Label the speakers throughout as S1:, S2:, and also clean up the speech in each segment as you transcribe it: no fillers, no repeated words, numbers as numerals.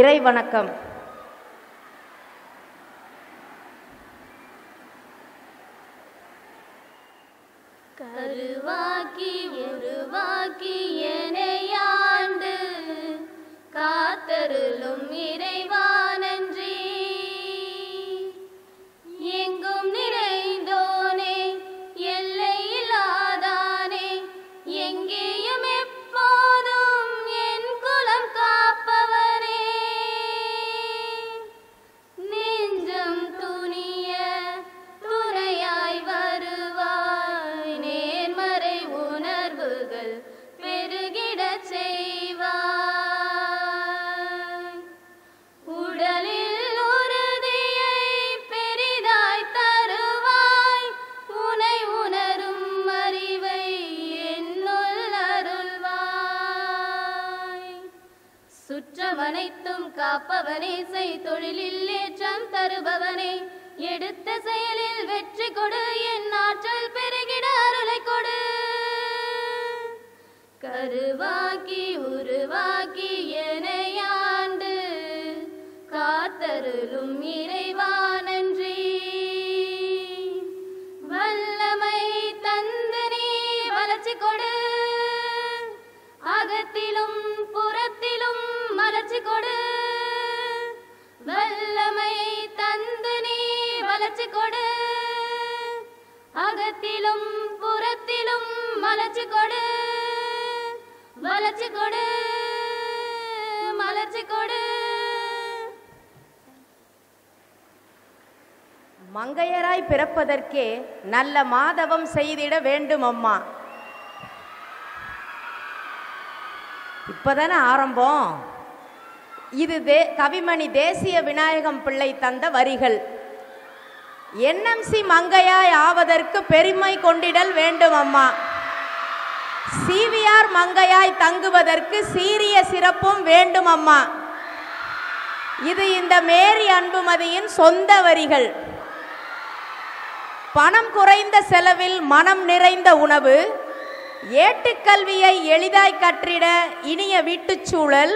S1: இறை வணக்கம்.
S2: கருவாக்கி உருவாக்கி எனையாண்டு காத்தருளும் இறைவா நன்றி. எங்கும் நிறைந்தோனே எல்லையில்லாதானே எங்கேயும் எப்போதும் என் குலம் காப்பவனே. நெஞ்சம் துணிய துணையாய் வருவாய், நேர்மறை உணர்வுகள் பெருகிடச் செய்வாய். உடலில் உறுதியை பெரிதாய் தருவாய், உனை உணரும் அறிவை என்னுள் அருள்வாய். சுற்றமனைத்தும் காப்பவனே, செய் தொழிலில் ஏற்றம் தருபவனே, எடுத்த செயலில் வெற்றி கொடு, என் ஆற்றல் பெருகிட அருளை கொடு. கருவாக்கி உருவாக்கி எனையாண்டு காத்தருளும் இறைவா நன்றி. வல்லமை தந்து நீ வளர்ச்சி கொடு, அகத்திலும் புறத்திலும் மலர்ச்சி கொடு. வல்லமை தந்து நீ வளர்ச்சி கொடு, அகத்திலும் புறத்திலும் மலர்ச்சி கொடு. வளர்ச்சி கொடு, மலர்ச்சி கொடு.
S1: மங்கையராய் பிறப்பதற்கே நல்ல மாதவம் செய்திட வேண்டும் அம்மா. இப்பதானே ஆரம்பம். இது கவிமணி தேசிய விநாயகம் பிள்ளை தந்த வரிகள். NMC மங்கையாய் ஆவதற்கு பெருமை கொண்டிடல் வேண்டும் அம்மா. CVR மங்கையாய் தங்குவதற்கு சீரிய சிறப்பும் வேண்டும் அம்மா. இது இந்த மேரி அன்புமதியின் சொந்த வரிகள். பணம் குறைந்த செலவில் மனம் நிறைந்த உணவு, ஏட்டுக்கல்வியை எளிதாய் கற்றிட இனிய வீட்டுச்சூழல்,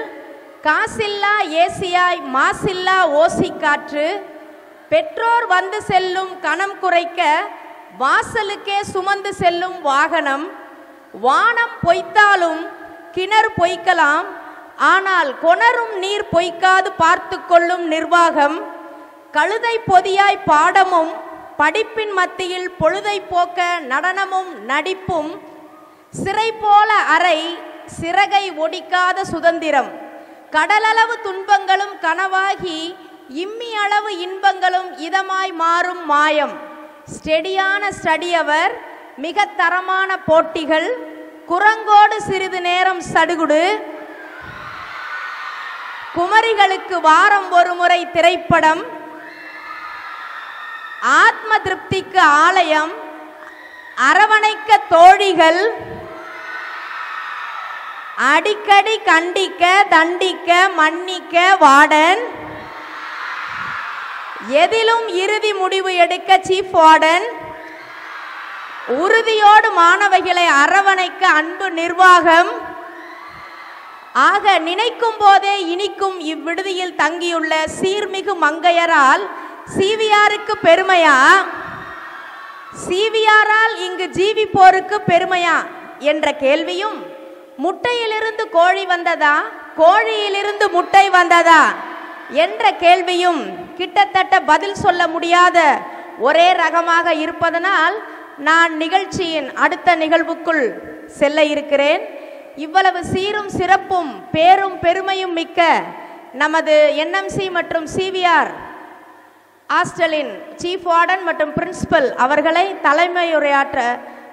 S1: காசில்லா ஏசியாய் மாசில்லா ஓசி காற்று, பெற்றோர் வந்து செல்லும் கணம் குறைக்க வாசலுக்கே சுமந்து செல்லும் வாகனம், வானம் பொய்த்தாலும் கிணறு பொய்க்கலாம், ஆனால் கொணரும் நீர் பொய்க்காது பார்த்து கொள்ளும் நிர்வாகம், கழுதை பொதியாய் பாடமும் படிப்பின் மத்தியில் பொழுதை போக்க நடனமும் நடிப்பும், சிறை போல அறை சிறகை ஒடிக்காத சுதந்திரம், கடலளவு துன்பங்களும் கனவாகி இம்மி அளவு இன்பங்களும் இதமாய் மாறும் மாயம், ஸ்டெடியான ஸ்டடியவர் மிக தரமான போட்டிகள், குரங்கோடு சிறிது நேரம் சடுகுடு, குமரிகளுக்கு வாரம் ஒரு முறை திரைப்படம், ஆத்ம திருப்திக்கு ஆலயம், அரவணைக்க தோழிகள், அடிக்கடி கண்டிக்க தண்டிக்க மன்னிக்க வார்டன், எதிலும் இறுதி முடிவு எடுக்க சீஃப் வார்டன், உறுதியோடு மாணவிகளை அரவணைக்க அன்பு நிர்வாகம். ஆக நினைக்கும் போதே இனிக்கும் இவ்விடுதியில் தங்கியுள்ள சீர்மிகு மங்கையரால் CVRக்கு பெருமையா, CVRால் இங்கு ஜீவிப்போருக்கு பெருமையா என்ற கேள்வியும், முட்டையிலிருந்து கோழி வந்ததா கோழியிலிருந்து முட்டை வந்ததா என்ற கேள்வியும் கிட்டத்தட்ட பதில் சொல்ல முடியாத ஒரே ரகமாக இருப்பதனால் நான் நிகழ்ச்சியின் அடுத்த நிகழ்வுக்குள் செல்ல இருக்கிறேன். இவ்வளவு சீரும் சிறப்பும் பேரும் பெருமையும் மிக்க நமது NMC மற்றும் CVR ஹாஸ்டலின் சீஃப் வார்டன் மற்றும் பிரின்சிபல் அவர்களை தலைமையுரையாற்ற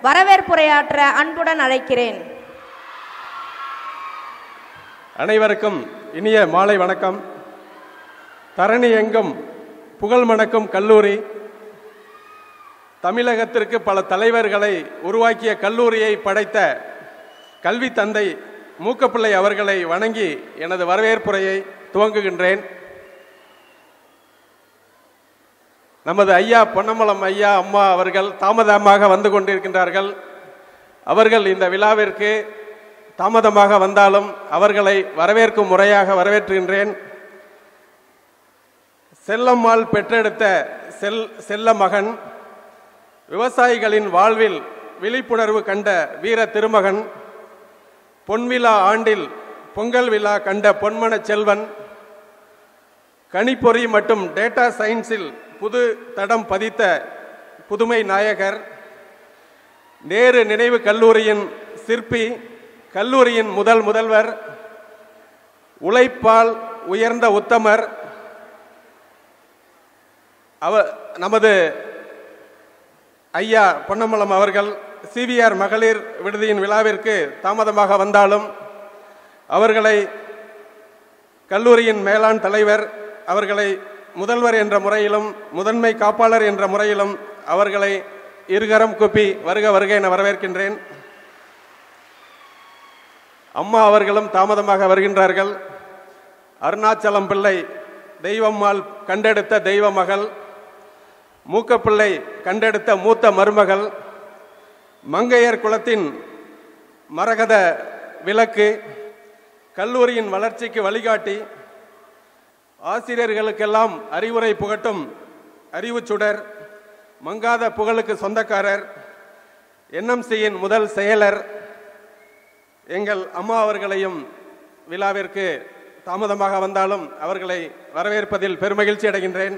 S1: வரவேற்புரையாற்ற அன்புடன் அழைக்கிறேன்.
S3: அனைவருக்கும் இனிய மாலை வணக்கம். தரணி எங்கும் புகழ் மணக்கும் கல்லூரி, தமிழகத்திற்கு பல தலைவர்களை உருவாக்கிய கல்லூரியை படைத்த கல்வி தந்தை மூக்கப்பிள்ளை அவர்களை வணங்கி எனது வரவேற்புரையை துவங்குகின்றேன். நமது ஐயா பொன்னம்பலம் ஐயா அம்மா அவர்கள் தாமதமாக வந்து கொண்டிருக்கின்றார்கள். அவர்கள் இந்த விழாவிற்கு தாமதமாக வந்தாலும் அவர்களை வரவேற்கும் முறையாக வரவேற்றுகின்றேன். செல்லம்மாள் பெற்றெடுத்த செல்ல மகன், விவசாயிகளின் வாழ்வில் விழிப்புணர்வு கண்ட வீர திருமகன், பொன்விழா ஆண்டில் பொங்கல் விழா கண்ட பொன்மன செல்வன், கணிப்பொறி மற்றும் டேட்டா சயின்ஸில் புது தடம் பதித்த புதுமை நாயகர், நேரு நினைவு கல்லூரியின் சிற்பி, கல்லூரியின் முதல்வர், உழைப்பால் உயர்ந்த உத்தமர், நமது ஐயா பொன்னம்பலம் அவர்கள் சிவிஆர் மகளிர் விடுதியின் விழாவிற்கு தாமதமாக வந்தாலும் அவர்களை கல்லூரியின் மேலாண் தலைவர் அவர்களை முதல்வர் என்ற முறையிலும் முதன்மை காப்பாளர் என்ற முறையிலும் அவர்களை இருகரம் கூப்பி வருக வருக என வரவேற்கின்றேன். அம்மா அவர்களும் தாமதமாக வருகின்றார்கள். அருணாச்சலம் பிள்ளை தெய்வம்மாள் கண்டெடுத்த தெய்வ மகள், மூக்கப்பிள்ளை கண்டெடுத்த மூத்த மருமகள், மங்கையர் குலத்தின் மரகத விளக்கு, கல்லூரியின் வளர்ச்சிக்கு வழிகாட்டி, ஆசிரியர்களுக்கெல்லாம் அறிவுரை புகட்டும் அறிவு சுடர், மங்காத புகழுக்கு சொந்தக்காரர், என்எம்சியின் முதல் செயலர் எங்கள் அம்மா அவர்களையும் விழாவிற்கு தாமதமாக வந்தாலும் அவர்களை வரவேற்பதில் பெருமகிழ்ச்சி அடைகின்றேன்.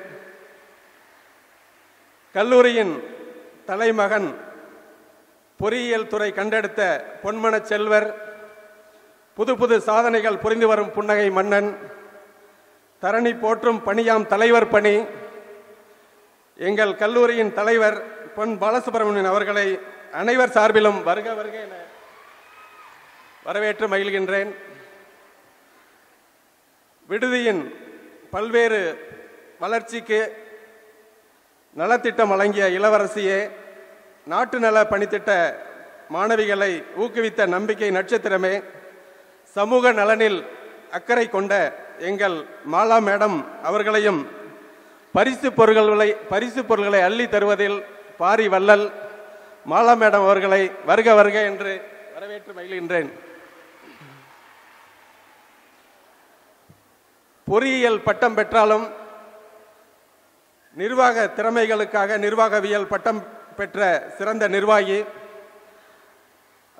S3: கல்லூரியின் தலைமகன், பொறியியல் துறை கண்டெடுத்த பொன்மன செல்வர், புது சாதனைகள் புரிந்து வரும் புன்னகை மன்னன், தரணி போற்றும் பணியாம் தலைவர் பணி, எங்கள் கல்லூரியின் தலைவர் பொன் பாலசுப்ரமணியன் அவர்களை அனைவர் சார்பிலும் வருக வருக என வரவேற்று மகிழ்கின்றேன். விடுதியின் பல்வேறு வளர்ச்சிக்கு நலத்திட்டம் வழங்கிய இளவரசியே, நாட்டு நல பணித்திட்ட மாணவிகளை ஊக்குவித்த நம்பிக்கை நட்சத்திரமே, சமூக நலனில் அக்கறை கொண்ட எங்கள் மாலா மேடம் அவர்களையும் பரிசு பொருள்களை அள்ளி தருவதில் பாரி வள்ளல் மாலா மேடம் அவர்களை வருக வருக என்று வரவேற்று மகிழ்கின்றேன். பொறியியல் பட்டம் பெற்றாலும் நிர்வாக திறமைகளுக்காக நிர்வாகவியல் பட்டம் பெற்ற சிறந்த நிர்வாகி,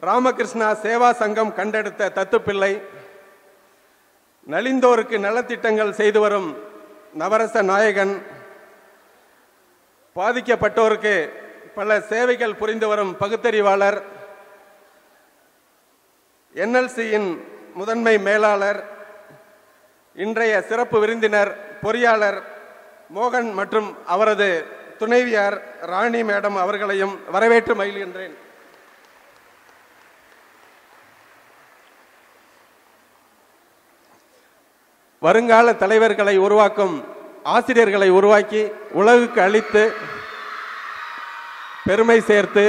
S3: ராமகிருஷ்ணா சேவா சங்கம் கண்டெடுத்த தத்துப்பிள்ளை, நலிந்தோருக்கு நலத்திட்டங்கள் செய்து வரும் நவரச நாயகன், பாதிக்கப்பட்டோருக்கு பல சேவைகள் புரிந்து வரும் பகுத்தறிவாளர், என்எல்சியின் முதன்மை மேலாளர், இன்றைய சிறப்பு விருந்தினர் பொறியாளர் மோகன் மற்றும் அவரது துணைவியார் ராணி மேடம் அவர்களையும் வரவேற்று மகிழ்கின்றேன். வருங்கால தலைவர்களை உருவாக்கும் ஆசிரியர்களை உருவாக்கி உலகுக்கு அளித்து பெருமை சேர்த்து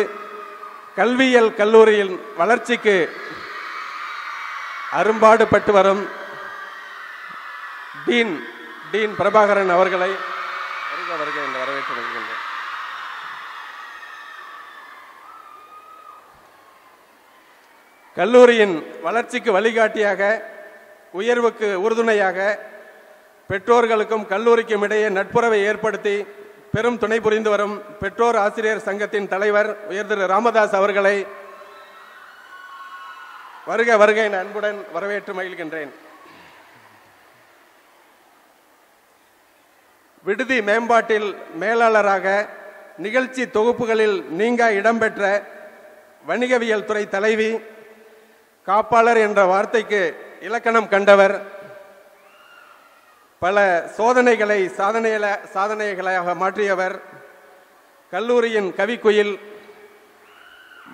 S3: கல்வியியல் கல்லூரியின் வளர்ச்சிக்கு அரும்பாடுபட்டு வரும் டீன் பிரபாகரன் அவர்களை வருக வருக என்று வரவேற்று வருகின்றேன். கல்லூரியின் வளர்ச்சிக்கு வழிகாட்டியாக, உயர்வுக்கு உறுதுணையாக, பெற்றோர்களுக்கும் கல்லூரிக்கும் இடையே நட்புறவை ஏற்படுத்தி பெரும் துணை புரிந்து வரும் பெற்றோர் ஆசிரியர் சங்கத்தின் தலைவர் உயர் திரு ராமதாஸ் அவர்களை வருக வருக என அன்புடன் வரவேற்று மகிழ்கின்றேன். விடுதி மேம்பாட்டில் மேலாளராக நிகழ்ச்சி தொகுப்புகளில் நீங்கா இடம்பெற்ற வணிகவியல் துறை தலைவி, காப்பாளர் என்ற வார்த்தைக்கு இலக்கணம் கண்டவர், பல சோதனைகளை சாதனைகளாக மாற்றியவர், கல்லூரியின் கவிக்குயில்,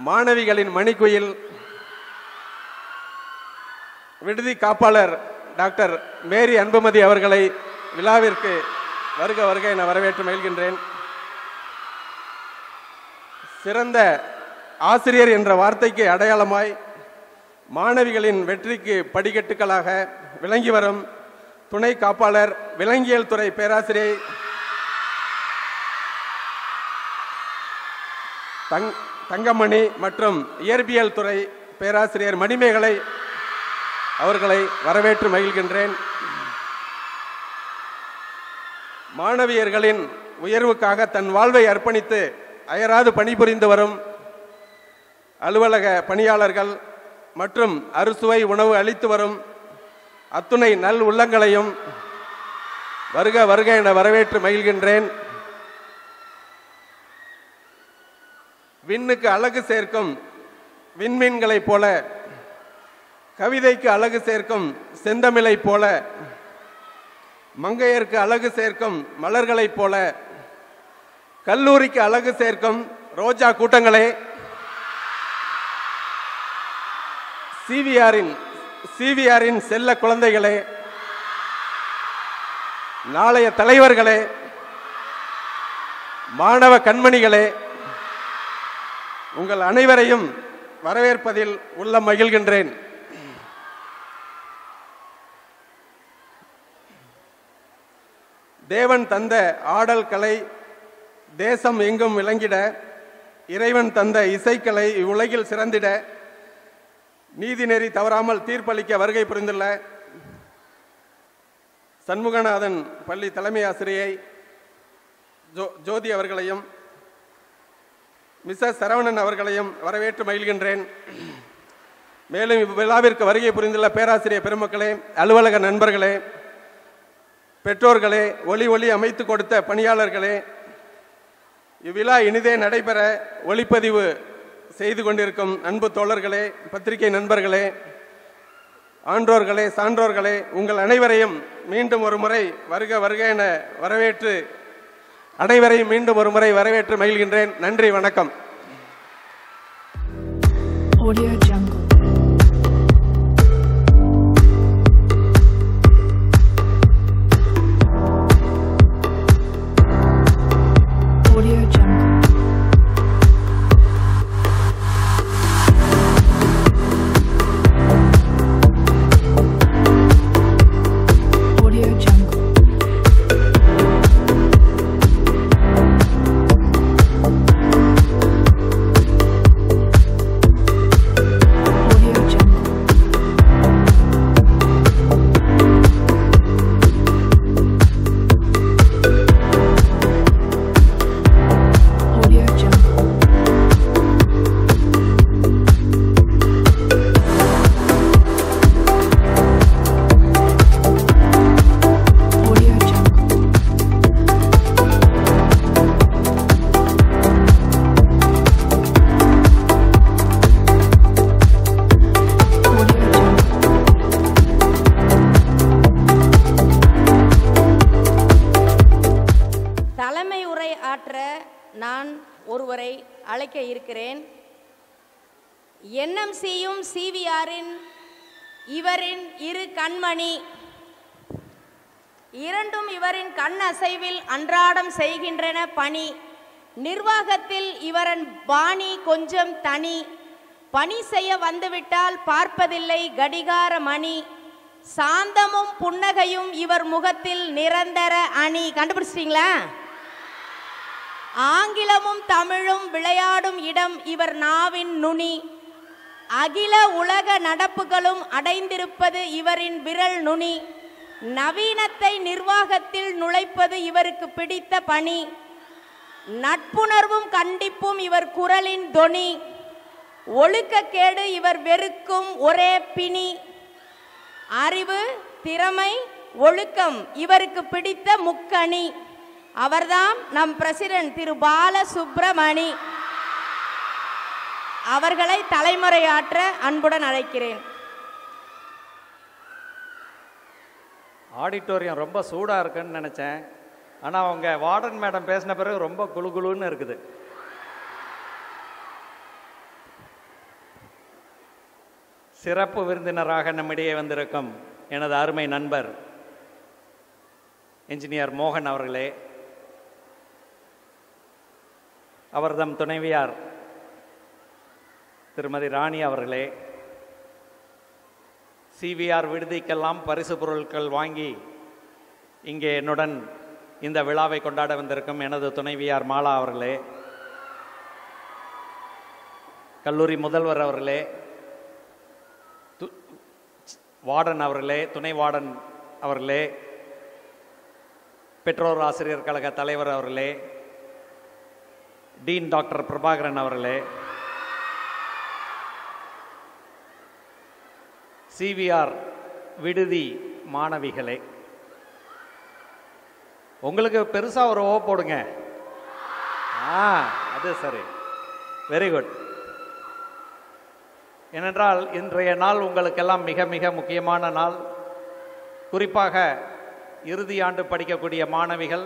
S3: மாணவிகளின் மணிக்குயில், விடுதி காப்பாளர் டாக்டர் மேரி அன்புமதி அவர்களை விழாவிற்கு வருக வருக என வரவேற்று மகிழ்கின்றேன். சிறந்த ஆசிரியர் என்ற வார்த்தைக்கு அடையாளமாய் மாணவிகளின் வெற்றிக்கு படிக்கட்டுகளாக விளங்கி வரும் துணை காப்பாளர், விலங்கியல் துறை பேராசிரியர் தங்கமணி மற்றும் இயற்பியல் துறை பேராசிரியர் மணிமேகலை அவர்களை வரவேற்று மகிழ்கின்றேன். மாணவியர்களின் உயர்வுக்காக தன் வாழ்வை அர்ப்பணித்து அயராது பணிபுரிந்து வரும் அலுவலக பணியாளர்கள் மற்றும் அறுசுவை உணவு அளித்து வரும் அத்துணை நல் உள்ளங்களையும் வருக வருக என வரவேற்று மகிழ்கின்றேன். விண்ணுக்கு அழகு சேர்க்கும் விண்மீன்களைப் போல, கவிதைக்கு அழகு சேர்க்கும் செந்தமிழைப் போல, மங்கையருக்கு அழகு சேர்க்கும் மலர்களைப் போல, கல்லூரிக்கு அழகு சேர்க்கும் ரோஜா கூட்டங்களே, சிவிஆரின் செல்ல குழந்தைகளே, நாளைய தலைவர்களே, மாணவ கண்மணிகளே, உங்கள் அனைவரையும் வரவேற்பதில் உள்ளம் மகிழ்கின்றேன். தேவன் தந்த ஆடல் கலை தேசம் எங்கும் விளங்கிட, இறைவன் தந்த இசைக்கலை இவ்வுலகில் சிறந்திட, நீதிநெறி தவறாமல் தீர்ப்பளிக்க வருகை புரிந்துள்ள சண்முகநாதன் பள்ளி தலைமை ஆசிரியை ஜோதி அவர்களையும் மிஸ்ஸஸ் சரவணன் அவர்களையும் வரவேற்று மகிழ்கின்றேன். மேலும் இவ்விழாவிற்கு வருகை புரிந்துள்ள பேராசிரியர் பெருமக்களே, அலுவலக நண்பர்களே, பெற்றோர்களே, ஒளி அமைத்து கொடுத்த பணியாளர்களே, இவ்விழா இனிதே நடைபெற ஒளிப்பதிவு செய்து கொண்டிருக்கும் அன்பு தோழர்களே, பத்திரிகை நண்பர்களே, ஆன்றோர்களே, சான்றோர்களே, உங்கள் அனைவரையும் மீண்டும் ஒரு முறை வருக வருக என வரவேற்று அனைவரையும் மீண்டும் ஒரு முறை வரவேற்று மகிழ்கின்றேன். நன்றி, வணக்கம்.
S4: Audio Jungle. Audio Jungle. Audio Jungle.
S1: நான் ஒருவரை அழைக்க இருக்கிறேன். என்எம்சியும் சிவிஆரின் இவரின் இரு கண்மணி, இரண்டும் இவரின் கண் அசைவில் அன்றாடம் செய்கின்றன பணி. நிர்வாகத்தில் இவரின் பாணி கொஞ்சம் தனி. பணி செய்ய வந்துவிட்டால் பார்ப்பதில்லை கடிகார மணி. சாந்தமும் புன்னகையும் இவர் முகத்தில் நிரந்தர அணி. கண்டுபிடிச்சிட்டீங்களா? ஆங்கிலமும் தமிழும் விளையாடும் இடம் இவர் நாவின் நுனி. அகில உலக நடப்புகளும் அடைந்திருப்பது இவரின் விரல் நுனி. நவீனத்தை நிர்வாகத்தில் நுழைப்பது இவருக்கு பிடித்த பணி. நட்புணர்வும் கண்டிப்பும் இவர் குரலின் தொனி. ஒழுக்கக்கேடு இவர் வெறுக்கும் ஒரே பிணி. அறிவு, திறமை, ஒழுக்கம் இவருக்கு பிடித்த முக்கணி. அவர்தான் நம் பிரசிடென்ட் திரு பாலசுப்ரமணி. அவர்களை தலைமுறையாற்ற அன்புடன் அழைக்கிறேன்.
S5: ஆடிட்டோரியம் ரொம்ப சூடாக இருக்குன்னு நினச்சேன். ஆனால் அவங்க வார்டன் மேடம் பேசின பிறகு ரொம்ப குளுகுளுன்னு இருக்குது. சிறப்பு விருந்தினராக நம்மிடையே வந்திருக்கும் எனது அருமை நண்பர் என்ஜினியர் மோகன் அவர்களே, அவர்தம் துணைவியார் திருமதி ராணி அவர்களே, சிவிஆர் விடுதிக்கெல்லாம் பரிசு பொருட்கள் வாங்கி இங்கே என்னுடன் இந்த விழாவை கொண்டாட வந்திருக்கும் எனது துணைவியார் மாலா அவர்களே, கல்லூரி முதல்வர் அவர்களே, வார்டன் அவர்களே, துணை வார்டன் அவர்களே, பெற்றோர் ஆசிரியர் கழக தலைவர் அவர்களே, டீன் டாக்டர் பிரபாகரன் அவர்களே, சிவிஆர் விடுதி மாணவிகளே, உங்களுக்கு பெருசா ஒரு ஓ போடுங்க. அது சரி, வெரி குட். ஏனென்றால் இன்றைய நாள் உங்களுக்கெல்லாம் மிக மிக முக்கியமான நாள். குறிப்பாக இறுதி ஆண்டு படிக்கக்கூடிய மாணவிகள்,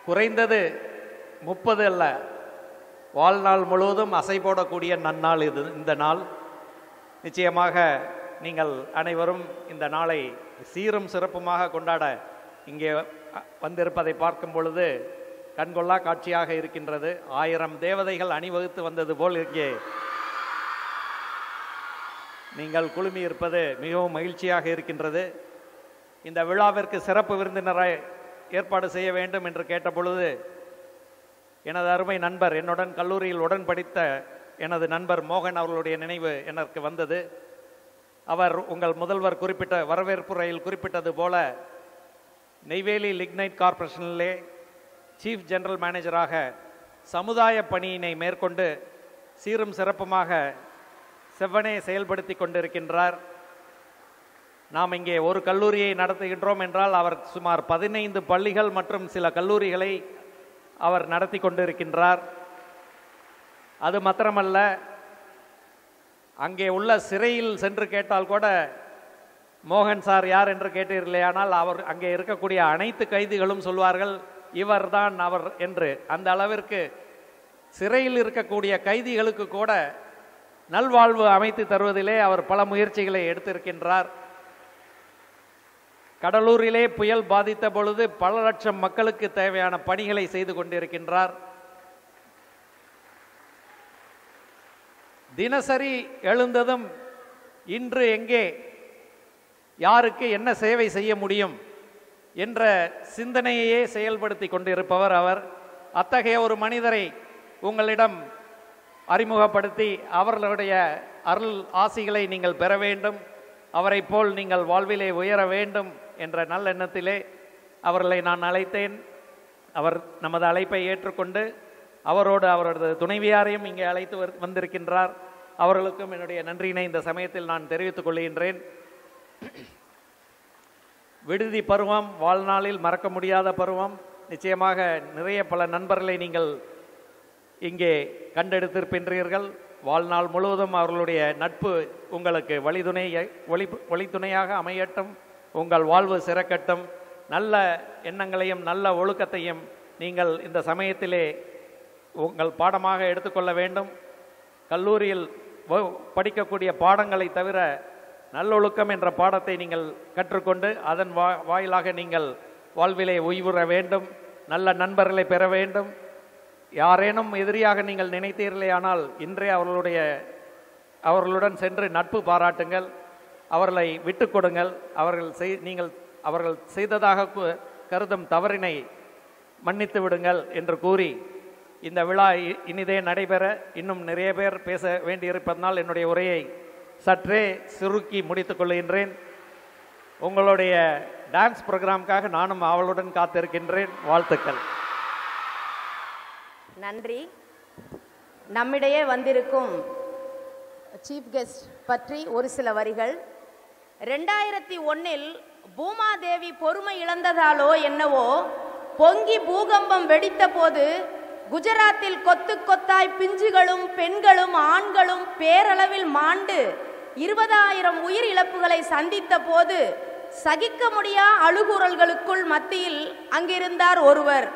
S5: குறைந்தது 30 அல்ல, வாழ்நாள் முழுவதும் அசை போடக்கூடிய நன்னாள் இது. இந்த நாள் நிச்சயமாக நீங்கள் அனைவரும் இந்த நாளை சீரும் சிறப்புமாக கொண்டாட இங்கே வந்திருப்பதை பார்க்கும் பொழுது கண்கொள்ளா காட்சியாக இருக்கின்றது. 1000 தேவதைகள் அணிவகுத்து வந்தது போல் இங்கே நீங்கள் குழுமி இருப்பது மிகவும் மகிழ்ச்சியாக இருக்கின்றது. இந்த விழாவிற்கு சிறப்பு விருந்தினரை ஏற்பாடு செய்ய வேண்டும் என்று கேட்ட பொழுது எனது அருமை நண்பர், என்னுடன் கல்லூரியில் உடன் படித்த எனது நண்பர் மோகன் அவர்களுடைய நினைவு எனக்கு வந்தது. அவர் உங்கள் முதல்வர் குறிப்பிட்ட வரவேற்புரையில் குறிப்பிட்டது போல நெய்வேலி லிக்னைட் கார்ப்பரேஷனிலே சீஃப் ஜெனரல் மேனேஜராக சமுதாய பணியினை மேற்கொண்டு சீரும் சிறப்புமாக செவ்வனே செயல்படுத்தி கொண்டிருக்கின்றார். நாம் இங்கே ஒரு கல்லூரியை நடத்துகின்றோம் என்றால் அவர் சுமார் 15 பள்ளிகள் மற்றும் சில கல்லூரிகளை அவர் நடத்தி கொண்டிருக்கின்றார். அது மாத்திரமல்ல, அங்கே உள்ள சிறையில் சென்று கேட்டால் கூட மோகன் சார் யார் என்று கேட்டீர்களே, ஆனால் அவர் அங்கே இருக்கக்கூடிய அனைத்து கைதிகளும் சொல்வார்கள் இவர்தான் அவர் என்று. அந்த அளவிற்கு சிறையில் இருக்கக்கூடிய கைதிகளுக்கு கூட நல்வாழ்வு அமைத்து தருவதிலே அவர் பல முயற்சிகளை எடுத்திருக்கின்றார். கடலூரிலே புயல் பாதித்த பொழுது பல லட்சம் மக்களுக்கு தேவையான பணிகளை செய்து கொண்டிருக்கின்றார். தினசரி எழுந்ததும் இன்று எங்கே யாருக்கு என்ன சேவை செய்ய முடியும் என்ற சிந்தனையே செயல்படுத்தி கொண்டிருப்பவர் அவர். அத்தகைய ஒரு மனிதரை உங்களிடம் அறிமுகப்படுத்தி அவர்களுடைய அருள் ஆசிகளை நீங்கள் பெற வேண்டும், அவரை போல் நீங்கள் வாழ்விலே உயர வேண்டும் என்ற நல்லெண்ணத்திலே அவர்களை நான் அழைத்தேன். அவர் நமது அழைப்பை ஏற்றுக்கொண்டு அவரோடு அவரது துணைவியாரையும் இங்கே அழைத்து வந்திருக்கின்றார். அவர்களுக்கும் என்னுடைய நன்றியினை இந்த சமயத்தில் நான் தெரிவித்துக் கொள்கின்றேன். விடுதி பருவம் வாழ்நாளில் மறக்க முடியாத பருவம். நிச்சயமாக நிறைய பல நண்பர்களை நீங்கள் இங்கே கண்டெடுத்திருக்கின்றீர்கள். வாழ்நாள் முழுவதும் அவர்களுடைய நட்பு உங்களுக்கு வழித்துணையாக அமையட்டும். உங்கள் வாழ்வு சிறக்கட்டும். நல்ல எண்ணங்களையும் நல்ல ஒழுக்கத்தையும் நீங்கள் இந்த சமயத்திலே உங்கள் பாடமாக எடுத்துக்கொள்ள வேண்டும். கல்லூரியில் படிக்கக்கூடிய பாடங்களை தவிர நல்லொழுக்கம் என்ற பாடத்தை நீங்கள் கற்றுக்கொண்டு அதன் வாயிலாக நீங்கள் வாழ்விலே உய்வுற வேண்டும். நல்ல நண்பர்களை பெற வேண்டும். யாரேனும் எதிரியாக நீங்கள் நினைத்தீர்களே ஆனால் இன்றே அவர்களுடன் சென்று நட்பு பாராட்டுங்கள், அவர்களை விட்டு கொடுங்கள். அவர்கள் செய்ததாக கருதும் தவறினை மன்னித்து விடுங்கள் என்று கூறி இந்த விழா இனிதே நடைபெற இன்னும் நிறைய பேர் பேச வேண்டியிருப்பதனால் என்னுடைய உரையை சற்றே சுருக்கி முடித்துக் கொள்கின்றேன். உங்களுடைய டான்ஸ் ப்ரோக்ராமுக்காக நானும் அவளுடன் காத்திருக்கின்றேன். வாழ்த்துக்கள்.
S1: நன்றி. நம்மிடையே வந்திருக்கும் சீஃப் கெஸ்ட் பற்றி ஒரு சில வரிகள். 2001 பூமாதேவி பொறுமை இழந்ததாலோ என்னவோ பொங்கி பூகம்பம் வெடித்த போது குஜராத்தில் கொத்து கொத்தாய் பிஞ்சுகளும் பெண்களும் ஆண்களும் பேரளவில் மாண்டு 20,000 உயிர் இழப்புகளை சந்தித்த போது சகிக்க முடியா அழுகுரல்களுக்குள் மத்தியில் அங்கிருந்தார் ஒருவர்.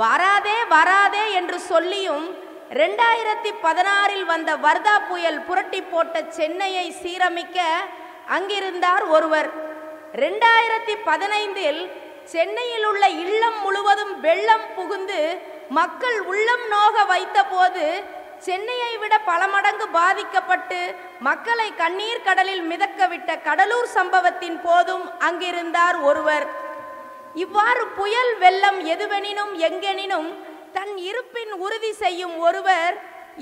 S1: வராதே வராதே என்று சொல்லியும் 2016 வந்த வர்தா புயல் புரட்டி போட்ட சென்னையை சீரமைக்க அங்கிருந்தார் ஒருவர். 2015 சென்னையில் உள்ள இல்லம் முழுவதும் வெள்ளம் புகுந்து மக்கள் உள்ளம் நோக வைத்த போது சென்னையை விட பல மடங்கு பாதிக்கப்பட்டு மக்களை கண்ணீர் கடலில் மிதக்கவிட்ட கடலூர் சம்பவத்தின் போதும் அங்கிருந்தார் ஒருவர். இவ்வாறு புயல் வெள்ளம் எதுவெனினும் எங்கெனினும் தன் இருப்பின் உறுதி செய்யும் ஒருவர்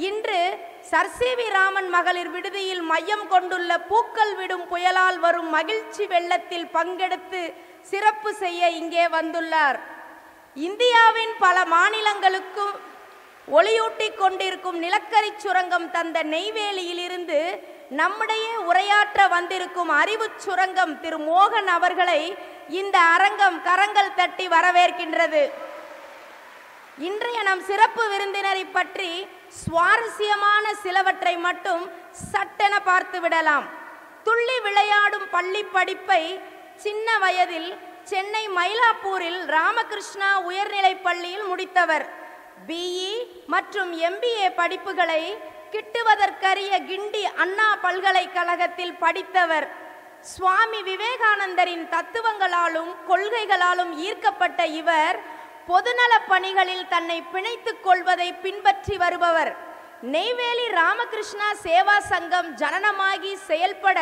S1: இன்று சர் சி.வி. ராமன் மகளிர் விடுதியில் மையம் கொண்டுள்ள பூக்கள் விடும் புயலால் வரும் மகிழ்ச்சி வெள்ளத்தில் பங்கெடுத்து சிறப்பு செய்ய இங்கே வந்துள்ளார். இந்தியாவின் பல மாநிலங்களுக்கும் ஒளியூட்டி கொண்டிருக்கும் நிலக்கரி சுரங்கம் தந்த நெய்வேலியிலிருந்து நம்முடைய உரையாற்ற வந்திருக்கும் அறிவு சுரங்கம் திரு மோகன் அவர்களை இந்த அரங்கம் கரங்கள் தட்டி வரவேற்கின்றது. இன்றைய நம் சிறப்பு விருந்தினரை பற்றி சுவாரஸ்யமான சிலவற்றை மட்டும் சட்டென பார்த்து விடலாம். துள்ளி விளையாடும் பள்ளி படிப்பை சின்ன வயதில் சென்னை மயிலாப்பூரில் ராமகிருஷ்ணா உயர்நிலைப் பள்ளியில் முடித்தவர். பிஇ மற்றும் MBA படிப்புகளை கிட்டுவதற்கரிய கிண்டி அண்ணா பல்கலைக்கழகத்தில் படித்தவர். சுவாமி விவேகானந்தரின் தத்துவங்களாலும் கொள்கைகளாலும் ஈர்க்கப்பட்ட இவர் பொதுநல பணிகளில் தன்னை பிணைத்துக் கொள்வதை பின்பற்றி வருபவர். நெய்வேலி ராமகிருஷ்ணா சேவா சங்கம் ஜனனமாகி செயல்பட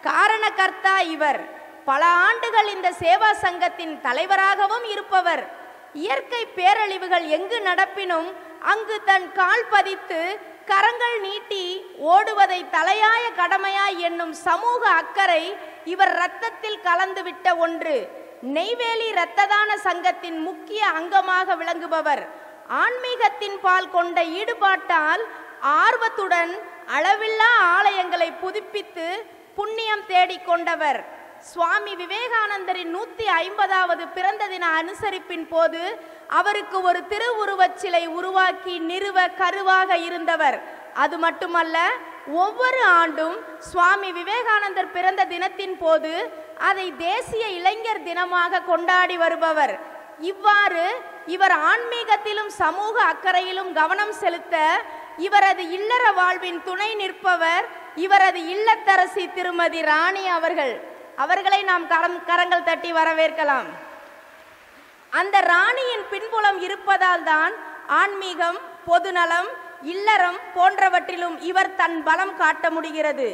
S1: காரணகர்த்தா இவர். பல ஆண்டுகள் இந்த சேவா சங்கத்தின் தலைவராகவும் இருப்பவர். இயற்கை பேரழிவுகள் எங்கு நடப்பினும் அங்கு தன் கால் பதித்து கரங்கள் நீட்டி ஓடுவதை தலையாய கடமையாய் என்னும் சமூக அக்கறை இவர் இரத்தத்தில் கலந்துவிட்ட ஒன்று. நெய்வேலி இரத்ததான சங்கத்தின் முக்கிய அங்கமாக விளங்குபவர். ஆன்மீகத்தின் பால் கொண்ட ஈடுபாட்டால் ஆர்வத்துடன் அளவில்லா ஆலயங்களை புதுப்பித்து புண்ணியம் தேடிக்கொண்டவர். சுவாமி விவேகானந்தரின் 150வது பிறந்த தின அனுசரிப்பின் போது அவருக்கு ஒரு திருவுருவச் சிலை உருவாக்கி நிறுவ கருவாக இருந்தவர். அது மட்டுமல்ல, ஒவ்வொரு ஆண்டும் சுவாமி விவேகானந்தர் பிறந்த தினத்தின் போது அதை தேசிய இளைஞர் தினமாக கொண்டாடி வருபவர். இவ்வாறு இவர் ஆன்மீகத்திலும் சமூக அக்கறையிலும் கவனம் செலுத்த இவரது இல்லற வாழ்வின் துணை நிற்பவர் இவரது இல்லத்தரசி திருமதி ராணி அவர்கள். அவர்களை நாம் கரங்கள் தட்டி வரவேற்கலாம். அந்த ராணியின் பின்புலம் இருப்பதால் தான் ஆன்மீகம், பொதுநலம், இல்லறம் போன்றவற்றிலும் இவர் தன் பலம் காட்ட முடிகிறது.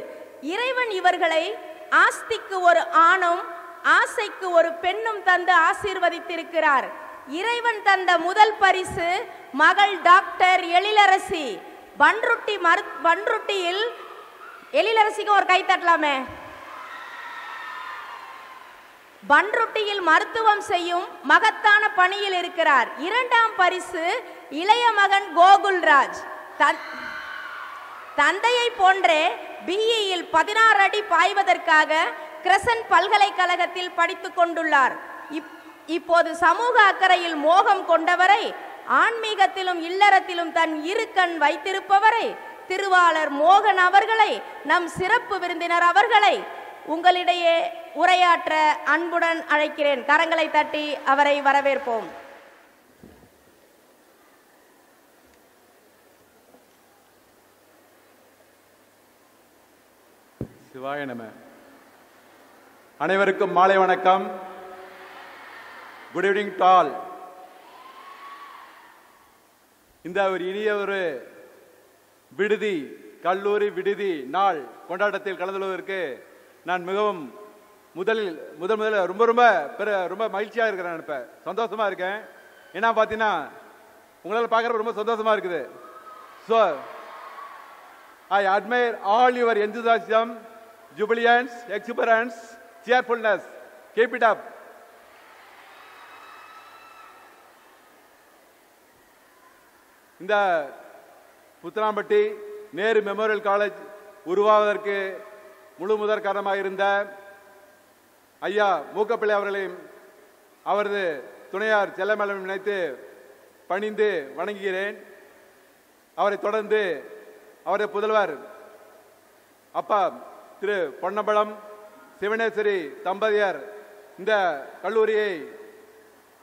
S1: இறைவன் இவர்களை ஆஸ்திக்கு ஒரு ஆணும் ஆசைக்கு ஒரு பெண்ணும் தந்து ஆசீர்வதித்திருக்கிறார். இறைவன் தந்த முதல் பரிசு மகள் டாக்டர் எழிலரசி. பன்ருட்டியில் எழிலரசிக்கு ஒரு கை தட்டலாமே. பன்ருட்டியில் மருத்துவம் செய்யும் மகத்தான பணியில் இருக்கிறார். இரண்டாம் பரிசு இளைய மகன் கோகுல்ராஜ். தந்தையை போன்றே பிஇயில் 16 அடி பாய்வதற்காக கிரசன்ட் பல்கலைக்கழகத்தில் படித்துக் கொண்டுள்ளார். இப்போது சமூக அக்கறையில் மோகம் கொண்டவரை, ஆன்மீகத்திலும் இல்லறத்திலும் தன் இரு கண் வைத்திருப்பவரை, திருவாளர் மோகன் அவர்களை, நம் சிறப்பு விருந்தினர் அவர்களை உங்களிடையே உரையாற்ற அன்புடன் அழைக்கிறேன். கரங்களை தட்டி அவரை வரவேற்போம்.
S6: சிவாய நம. அனைவருக்கும் மாலை வணக்கம். Good evening to all. இந்த ஒரு இனிய ஒரு விடுதி, கல்லூரி விடுதி நாள் கொண்டாட்டத்தில் கலந்து கொள்வதற்கு நான் மிகவும் முதல்ல ரொம்ப மகிழ்ச்சியாக இருக்கிறேன். இப்போ சந்தோஷமா இருக்கேன். ஏன்னா பார்த்தீங்கன்னா உங்களால் பார்க்குற ரொம்ப சந்தோஷமா இருக்குது. So I admire all your enthusiasm, jubilance, exuberance, cheerfulness. Keep it up. இந்த புத்தனாம்பட்டி நேரு மெமோரியல் காலேஜ் உருவாவதற்கு முழு முதற் காரணமாக இருந்த ஐயா மூக்கப்பிள்ளை அவர்களையும் அவரது துணையார் செல்லமேலும் நினைத்து பணிந்து வணங்குகிறேன். அவரை தொடர்ந்து அவரது புதல்வர் அப்பா திரு பொன்னம்பலம் சிவனேஸ்வரி தம்பதியர் இந்த கல்லூரியை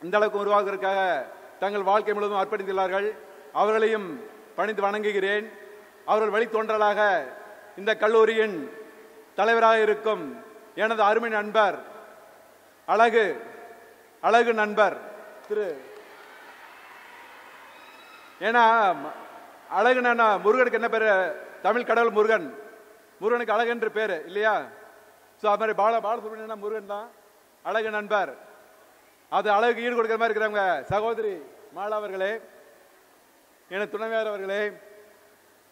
S6: இந்த அளவுக்கு உருவாக்குவதற்காக தங்கள் வாழ்க்கை முழுவதும் அர்ப்பணித்துள்ளார்கள். அவர்களையும் பணிந்து வணங்குகிறேன். அவர்கள் வழித்தோன்றலாக இந்த கல்லூரியின் தலைவராக இருக்கும் எனது அருமை நண்பர் அழகு நண்பர் திரு, ஏன்னா அழகு முருகனுக்கு என்ன பேரு? தமிழ் கடவுள் முருகன். முருகனுக்கு அழகு என்று பேரு இல்லையா? ஸோ அது மாதிரி பாலசுப்ரமணியன் முருகன் தான் அழகு நண்பர். அது அழகு ஈடு கொடுக்குற மாதிரி இருக்கிறவங்க சகோதரி மாலா அவர்களே, எனது துணைவியார் அவர்களே,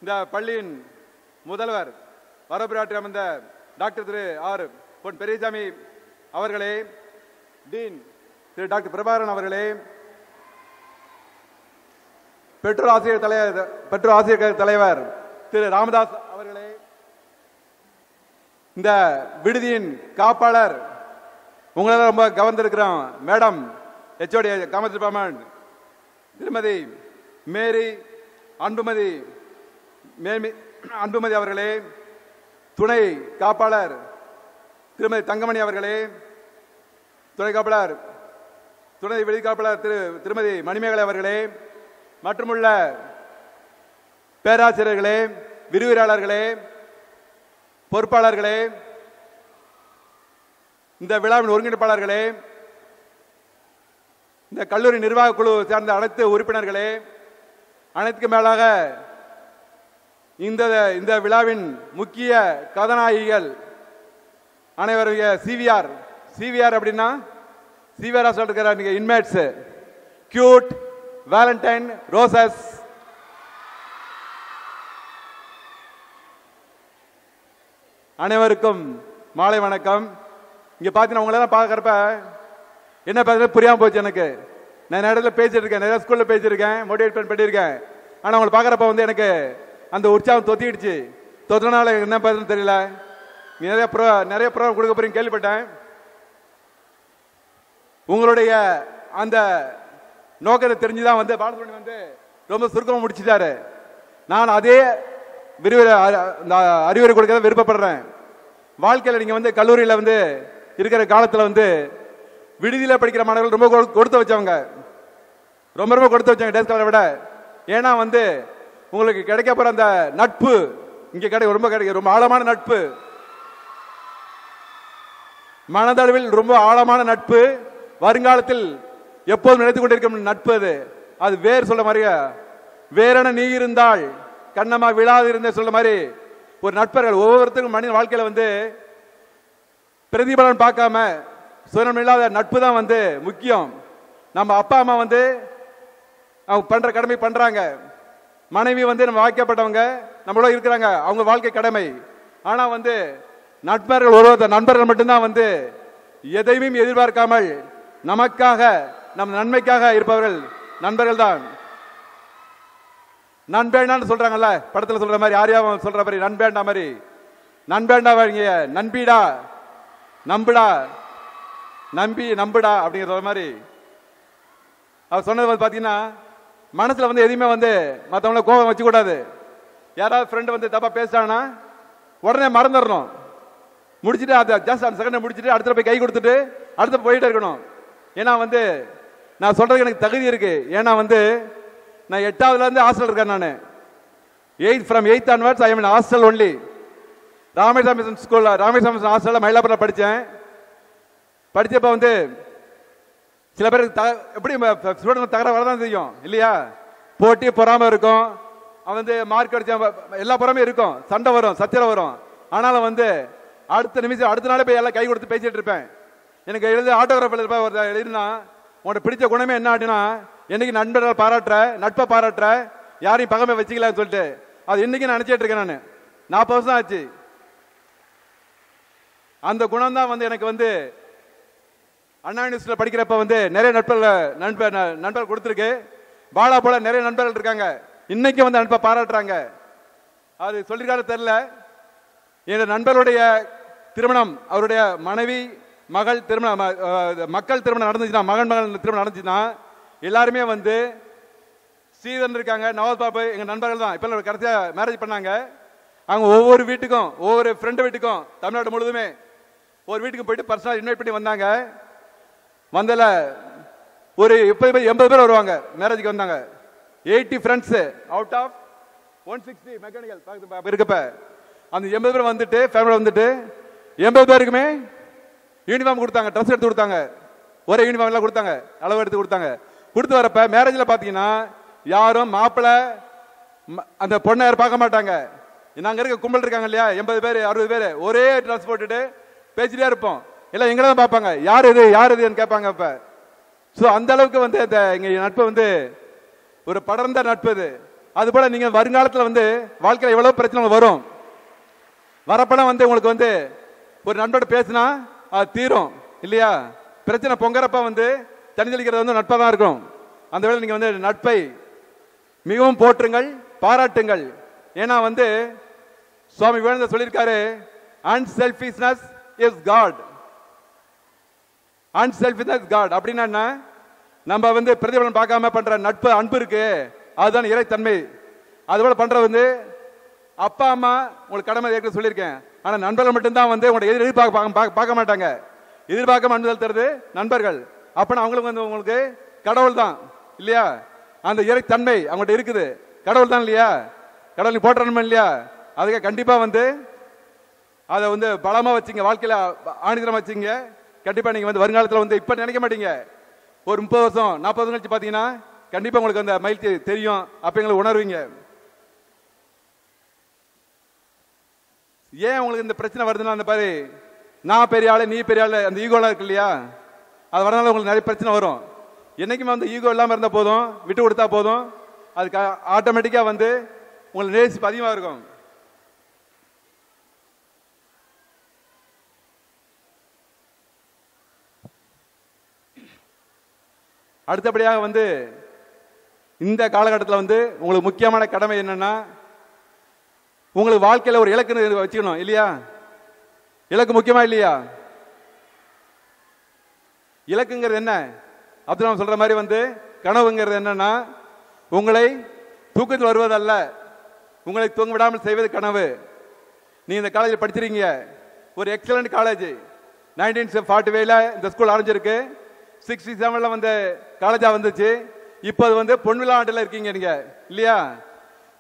S6: இந்த பள்ளியின் முதல்வர் வரப்புராற்றி அமர்ந்த டாக்டர் திரு ஆர் பொன் பெரியசாமி அவர்களே, டீன் திரு டாக்டர் பிரபாகரன் அவர்களே, பெற்றோர் ஆசிரியர் தலைவர் திரு ராமதாஸ் அவர்களே, இந்த விடுதியின் காப்பாளர் உங்களால ரொம்ப கவர்ந்திருக்கிறோம் மேடம் HOD காமர்ஸ் டிபார்ட்மெண்ட் திருமதி மேரி அன்புமதி அவர்களே, துணை காப்பாளர் திருமதி தங்கமணி அவர்களே, துணை விடுதி காப்பாளர் திருமதி மணிமேகலை அவர்களே, மற்றுமுள்ள பேராசிரியர்களே, விரிவுரையாளர்களே, பொறுப்பாளர்களே, இந்த விழாவின் ஒருங்கிணைப்பாளர்களே, இந்த கல்லூரி நிர்வாக குழு சார்ந்த அனைத்து உறுப்பினர்களே, அனைத்துக்கும் மேலாக இந்த விழாவின் முக்கிய கதாநாயகிகள் அனைவரும் சிவிஆர் அப்படின்னா சிவிஆர் சொல்லிருக்கிற நீங்க இன்மேட்ஸ் கியூட் வேலண்டைன் ரோசஸ் அனைவருக்கும் மாலை வணக்கம். இங்க பாத்தீங்கன்னா உங்களெல்லாம் பார்க்கறப்ப என்ன பேசுறது புரியாம போச்சு எனக்கு. நான் நிறைய இடத்துல பேசியிருக்கேன், நிறைய ஸ்கூல்ல பேசியிருக்கேன், மோட்டிவேட் பண்ணியிருக்கேன். ஆனா உங்களை பார்க்கறப்ப வந்து எனக்கு அந்த உற்சாகம் தொத்திடுச்சு. தொத்தினால என்ன பேசுறதுன்னு தெரியல. நிறைய ப்ரோக்ராம் கொடுக்க போறீங்க கேள்விப்பட்டேன். உங்களுடைய அந்த நோக்கத்தை தெரிஞ்சுதான் வந்து பாலசுப்ரமணியன் வந்து ரொம்ப சுருக்கமாக முடிச்சிட்டாரு. நான் அதே அறிவுரை கொடுக்க விருப்பப்படுறேன். வாழ்க்கையில் நீங்க வந்து கல்லூரியில் வந்து இருக்கிற காலத்தில் வந்து விடுதியில் படிக்கிற மாணவர்கள் ரொம்ப கொடுத்து வச்சவங்க, ரொம்ப கொடுத்து வச்சாங்க டேஸ் காலரை விட. ஏன்னா வந்து உங்களுக்கு கிடைக்க போற அந்த நட்பு இங்க கிடைக்கும், ரொம்ப ஆழமான நட்பு, மனதளவில் ரொம்ப ஆழமான நட்பு, வருங்காலத்தில் எப்போதும் நினைத்துக் கொண்டிருக்கும் நட்பு. அது வேறு சொல்ல மாதிரியா வேறென நீ இருந்தால் கண்ணம்மா விழாது இருந்த சொல்ல மாதிரி ஒரு நட்பர்கள் ஒவ்வொருத்தருக்கும் மனித வாழ்க்கையில வந்து பிரதிபலன் பார்க்காம சுயநலம் இல்லாத நட்பு தான் வந்து முக்கியம். நம்ம அப்பா அம்மா வந்து அவங்க பண்ற கடமை பண்றாங்க, மனைவி வந்து நம்ம வாய்க்கப்பட்டவங்க நம்மளோட இருக்கிறாங்க, அவங்க வாழ்க்கை கடமை. ஆனா வந்து நண்பர்கள் மட்டும்தான் வந்து எதையும் எதிர்பார்க்காமல் நமக்காக நம் நன்மைக்காக இருப்பவர்கள் நண்பர்கள் தான். நண்பேண்டான்னு சொல்றாங்கல்ல படத்துல சொல்ற மாதிரி, ஆரியாவும் சொல்ற மாதிரி நண்பேண்டா மாதிரி, நண்பேண்டா நண்பிடா நம்புடா நம்புடா அப்படிங்கிற மாதிரி அவர் சொன்னது வந்து பாத்தீங்கன்னா மனசுல வந்து எதையுமே வந்து மற்றவங்கள கோபம் வச்சு கூடாது. யாராவது ஃப்ரெண்டு வந்து தப்பா பேசிட்டாங்கன்னா உடனே மறந்துடணும், முடிச்சுட்டு அதை ஜஸ்ட் அந்த செகண்ட் முடிச்சுட்டு அடுத்த போய் கை கொடுத்துட்டு அடுத்த போயிட்டே இருக்கணும். ஏன்னா வந்து நான் சொல்றதுக்கு எனக்கு தகுதி இருக்கு. ஏன்னா வந்து நான் 8ஆவதுல இருந்து ஹாஸ்டல் இருக்கேன். நான் 8th onwards I am in hostel only. Rameswaram ஸ்கூல்ல ராமேஸ்வரம் ஹாஸ்டல்ல மயிலாப்பூர்ல படித்தேன். படிச்சப்ப வந்து சில பேருக்கு எப்படி ஸ்டூடெண்ட் தகராறு வரதான் தெரியும் இல்லையா, போட்டி பொறாம இருக்கும், அவன் வந்து மார்க் அடிச்ச எல்லா பொறாமையும் இருக்கும், சண்டை வரும், சச்சரவு வரும். ஆனாலும் வந்து அடுத்த நிமிஷம் அடுத்த நாளே போய் எல்லாம் கை கொடுத்து பேசிட்டு இருப்பேன். எனக்கு எழுதி ஆட்டோகிராஃப் எழுதினா உனக்கு பிடிச்ச குணமே என்ன அப்படின்னா என்னைக்கு நண்பர்கள் பாராட்டுற, நட்பை பாராட்டுற, யாரையும் பகமை வச்சுக்கலான்னு சொல்லிட்டு அது இன்னைக்கு நான் நினைச்சிட்டு இருக்கேன். நான் 40 வருஷம் ஆச்சு. அந்த குணம் தான் வந்து எனக்கு வந்து அண்ணா யூனிவர்சிட்டியில் படிக்கிறப்ப வந்து நிறைய நண்பர்கள் கொடுத்துருக்கு. பாலா போல நிறைய நண்பர்கள் இருக்காங்க, இன்னைக்கு வந்து நட்பை பாராட்டுறாங்க. அது சொல்லிருக்காரு தெரியல. என் நண்பருடைய திருமணம், அவருடைய மனைவி மகள் திருமணம், மக்கள் திருமணம் நடந்துச்சுன்னா, மகன் திருமணம் நடந்துச்சுன்னா எல்லாருமே வந்து ஸ்ரீதரன் இருக்காங்க, நவாஸ் பாபு எங்க நண்பர்கள் தான். இப்ப கடைசியா மேரேஜ் பண்ணாங்க. அவங்க ஒவ்வொரு வீட்டுக்கும், ஒவ்வொரு ஃப்ரெண்டு வீட்டுக்கும் தமிழ்நாடு முழுவதுமே ஒரு வீட்டுக்கு போயிட்டு பர்சனல் இன்வைட் பண்ணி வந்தாங்க. வந்தல ஒரு 80 பேர் வருவாங்க மேரேஜுக்கு வந்தாங்க. 80 ஃப்ரெண்ட்ஸ் அவுட் ஆஃப் 160 மெக்கானிக்கல் இருக்கப்ப அந்த 80 பேர் வந்துட்டு ஃபேமிலி வந்துட்டு 80 பேருக்குமே யூனிஃபார்ம் கொடுத்தாங்க, ட்ரெஸ் எடுத்து கொடுத்தாங்க, ஒரே யூனிஃபார்ம் எல்லாம் கொடுத்தாங்க, அளவு எடுத்து கொடுத்தாங்க. கொடுத்து வரப்ப மேரேஜ்ல பாத்தீங்கன்னா யாரும் மாப்பிள்ளை அந்த பொண்ணை யாரும் பார்க்க மாட்டாங்க. நாங்க இருக்க கும்பல் இருக்காங்க இல்லையா, 80 பேர் 60 பேர் ஒரே ட்ரெஸ் போட்டுட்டு பேசிட்டே இருப்போம். எல்லாம் எங்களை தான் பார்ப்பாங்க, யார் இதுன்னு கேட்பாங்க. இப்ப ஸோ அந்த அளவுக்கு வந்து எங்க நட்பு வந்து ஒரு படர்ந்த நட்பு. இது அதுபோல நீங்க வருங்காலத்தில் வந்து வாழ்க்கையில் எவ்வளவு பிரச்சனை வரும். வரப்பெல்லாம் வந்து உங்களுக்கு வந்து ஒரு நண்பர்கிட்ட பேசினா அது தீரும் இல்லையா. பிரச்சனை பொங்கறப்ப வந்து தண்ணி தெளிக்கிறது வந்து நட்பாக தான் இருக்கும். அந்த வேளை நீங்க வந்து நட்பை மிகவும் போற்றுங்கள், பாராட்டுங்கள். ஏன்னா வந்து சுவாமி விவேகானந்தர் சொல்லியிருக்காரு, அன்செல்ஃபிஷ்னஸ் இஸ் காட். அன்செல்ஃபிஷ்னஸ் காட் அப்படின்னா என்ன? நம்ம வந்து பிரதிபலன் பார்க்காம பண்ற நட்பு அன்பு இருக்கு, அதுதான் இறைத்தன்மை. அதுபோல பண்ற வந்து அப்பா அம்மா உங்களுக்கு கடமை ஏற்க சொல்லியிருக்கேன். ஆனா நண்பர்கள் மட்டும்தான் வந்து உங்களோட பார்க்க மாட்டாங்க. எதிர்பார்க்காம அன்பு செலுத்துறது நண்பர்கள். அப்பனா அவங்களுக்கு வந்து உங்களுக்கு கடவுள் தான் இல்லையா. அந்த இறைத்தன்மை அவங்கள்ட்ட இருக்குது, கடவுள் தான் இல்லையா. கடவுள் நீ போட்டணும் இல்லையா. அதுக்கு கண்டிப்பா வந்து அதை வந்து பலமா வச்சுங்க, வாழ்க்கையில ஆணிதரமா வச்சுங்க. கண்டிப்பா நீங்க வந்து வருங்காலத்தில் வந்து இப்ப நினைக்க மாட்டீங்க, ஒரு 30 வருஷம் 40 வருஷம் கழிச்சு பாத்தீங்கன்னா கண்டிப்பா உங்களுக்கு அந்த மகிழ்ச்சி தெரியும். அப்ப எங்களுக்கு உணர்வீங்க. ஏன் உங்களுக்கு இந்த பிரச்சனை வருதுன்னா, அந்த பாரு நான் பெரிய ஆளு நீ பெரிய ஆளு அந்த ஈகோலாம் இருக்கு இல்லையா, அது வரனால உங்களுக்கு நிறைய பிரச்சனை வரும். என்னைக்குமே வந்து ஈகோ இல்லாமல் இருந்தால் போதும், விட்டு கொடுத்தா போதும், அதுக்கு ஆட்டோமேட்டிக்கா வந்து உங்களுக்கு நேசிப்பு அதிகமாக இருக்கும். அடுத்தபடியாக வந்து இந்த காலகட்டத்தில் வந்து உங்களுக்கு முக்கியமான கடமை என்னன்னா, உங்களுக்கு வாழ்க்கையில் ஒரு இலக்கு வச்சுக்கணும் இல்லையா. இலக்கு முக்கியமா இல்லையா? இலக்குங்கிறது என்ன? அப்துல் கலாம் சொல்ற மாதிரி வந்து கனவுங்கிறது என்னன்னா, உங்களை தூக்கத்தில் வருவதல்ல, உங்களை தூங்க விடாமல் செய்வது கனவு. நீ இந்த காலேஜில் படிச்சிருக்கீங்க, ஒரு எக்ஸலண்ட் காலேஜ். 1945 இந்த ஸ்கூல் ஆரம்பிச்சிருக்கு, 67 வந்து காலேஜா வந்துச்சு. இப்போ அது வந்து பொன்விழா ஆண்டுல இருக்கீங்க நீங்க இல்லையா.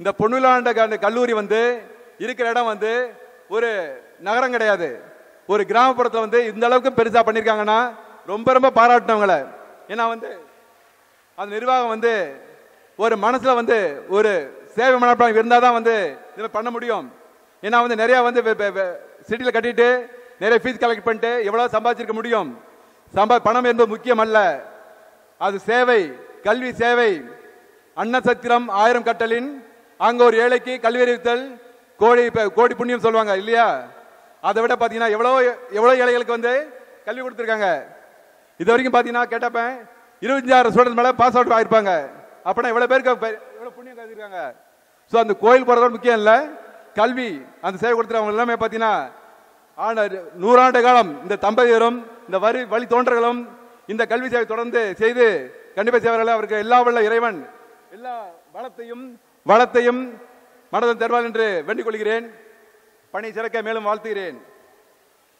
S6: இந்த பொன்விழா ஆண்டு கல்லூரி வந்து இருக்கிற இடம் வந்து ஒரு நகரம் கிடையாது, ஒரு கிராமப்புறத்தில் வந்து இந்த அளவுக்கு பெருசா பண்ணிருக்காங்கன்னா ரொம்ப ரொம்ப பாராட்டினவங்கள. ஏன்னா வந்து அந்த நிர்வாகம் வந்து ஒரு மனசுல வந்து ஒரு சேவை மனப்பான்மை இருந்தால் தான் வந்து இதை பண்ண முடியும். ஏன்னா வந்து நிறைய வந்து சிட்டியில் கட்டிட்டு நிறைய ஃபீஸ் கலெக்ட் பண்ணிட்டு எவ்வளவு சம்பாதிச்சிருக்க முடியும். பணம் என்பது முக்கியம் அல்ல, அது சேவை, கல்வி சேவை. அன்னசத்திரம் 1000 கட்டலின் அங்க ஒரு ஏழைக்கு கல்வி அறிவித்தல் கோடி கோடி புண்ணியம் சொல்லுவாங்க இல்லையா. அதை விட பாத்தீங்கன்னா எவ்வளவு ஏழைகளுக்கு வந்து கல்வி கொடுத்துருக்காங்க. இது வரைக்கும் பாத்தீங்கன்னா கேட்டப்ப 25,000 ஸ்டூடெண்ட் மேல பாஸ் அவுட் ஆயிருப்பாங்க. அப்படின்னா எவ்வளவு பேருக்கு எவ்வளவு புண்ணியம் கருதிருக்காங்க. ஸோ அந்த கோயில் போறதோட முக்கியம் இல்லை, கல்வி அந்த சேவை கொடுத்துருவங்க எல்லாமே பாத்தீங்கன்னா 100 ஆண்டு காலம் இந்த தம்பதியரும் இந்த வழி தோன்றர்களும் இந்த கல்வி சேவை தொடர்ந்து செய்து கண்டிப்பா செய்வார்கள். அவருக்கு எல்லா வல்ல இறைவன் எல்லா வளத்தையும் மனதில் தருவார் என்று வேண்டிக் கொள்கிறேன். பணி சிறக்க மேலும் வாழ்த்துகிறேன்.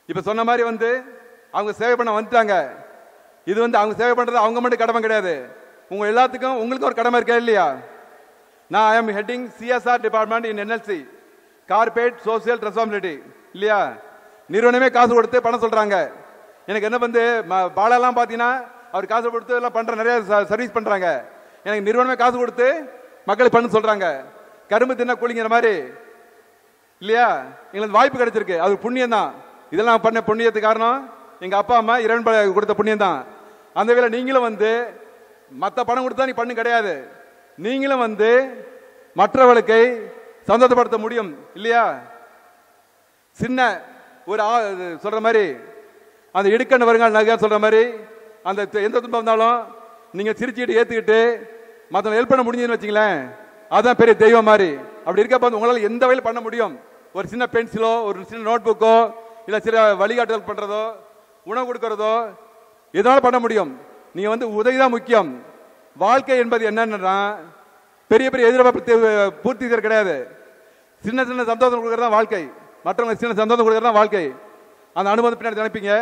S6: இப்ப சொன்ன மாதிரி வந்து அவங்க சேவை பண்ண வந்துட்டாங்க. இது வந்து அவங்க சேவை பண்றது அவங்க மட்டும் கடமை கிடையாது, உங்க எல்லாத்துக்கும் உங்களுக்கு ஒரு கடமை இருக்கா இல்லையா. நான் I am heading CSR department in NLC, corporate social responsibility இல்லையா. நிறுவனமே காசு கொடுத்து பணம் சொல்றாங்க. எனக்கு என்ன வந்து பாலெல்லாம் பாத்தீங்கன்னா அவர் காசு கொடுத்து எல்லாம் பண்ற நிறைய சர்வீஸ் பண்றாங்க. எனக்கு நிறுவனமே காசு கொடுத்து மக்களுக்கு பண்ண சொல்றாங்க. கரும்பு தின்ன கூலிங்கிற மாதிரி இல்லையா. எங்களுக்கு வாய்ப்பு கிடைச்சிருக்கு, அது புண்ணியம் தான். இதெல்லாம் பண்ண புண்ணியத்துக்கு காரணம் எங்க அப்பா அம்மா இறைவன் கொடுத்த புண்ணியம் தான். அந்த வேளை நீங்களும் வந்து மற்ற பணம் கொடுத்தா நீ பண்ணு கிடையாது, நீங்களும் வந்து மற்றவர்களுக்கு சந்தோஷப்படுத்த முடியும் இல்லையா. சின்ன ஒரு சொல்ற மாதிரி அந்த இடுக்கண்ண வருங்கால் நகையார் சொல்ற மாதிரி அந்த எந்த துன்பம் இருந்தாலும் நீங்க சிரிச்சுட்டு ஏத்துக்கிட்டு மற்ற ஹெல்ப் பண்ண முடிஞ்சுன்னு வச்சுங்களேன், அதுதான் பெரிய தெய்வம் மாதிரி. அப்படி இருக்கப்ப உங்களால் எந்த வகையில் பண்ண முடியும். ஒரு சின்ன பென்சிலோ ஒரு சின்ன நோட் புக்கோ இல்ல சில வழிகாட்டுதல் பண்றதோ உணவு கொடுக்கறதோ எதனால பண்ண முடியும். நீங்க வந்து உதவிதான் முக்கியம். வாழ்க்கை என்பது என்னன்னா பெரிய பெரிய எதிர்பார்ப்பு பூர்த்தி செய்ய கிடையாது, சின்ன சின்ன சந்தோஷம் கொடுக்கறதா வாழ்க்கை, மற்றவங்க சின்ன சந்தோஷம் கொடுக்கறதா வாழ்க்கை. அந்த அனுபவம் பின்னாடி நினைப்பீங்க.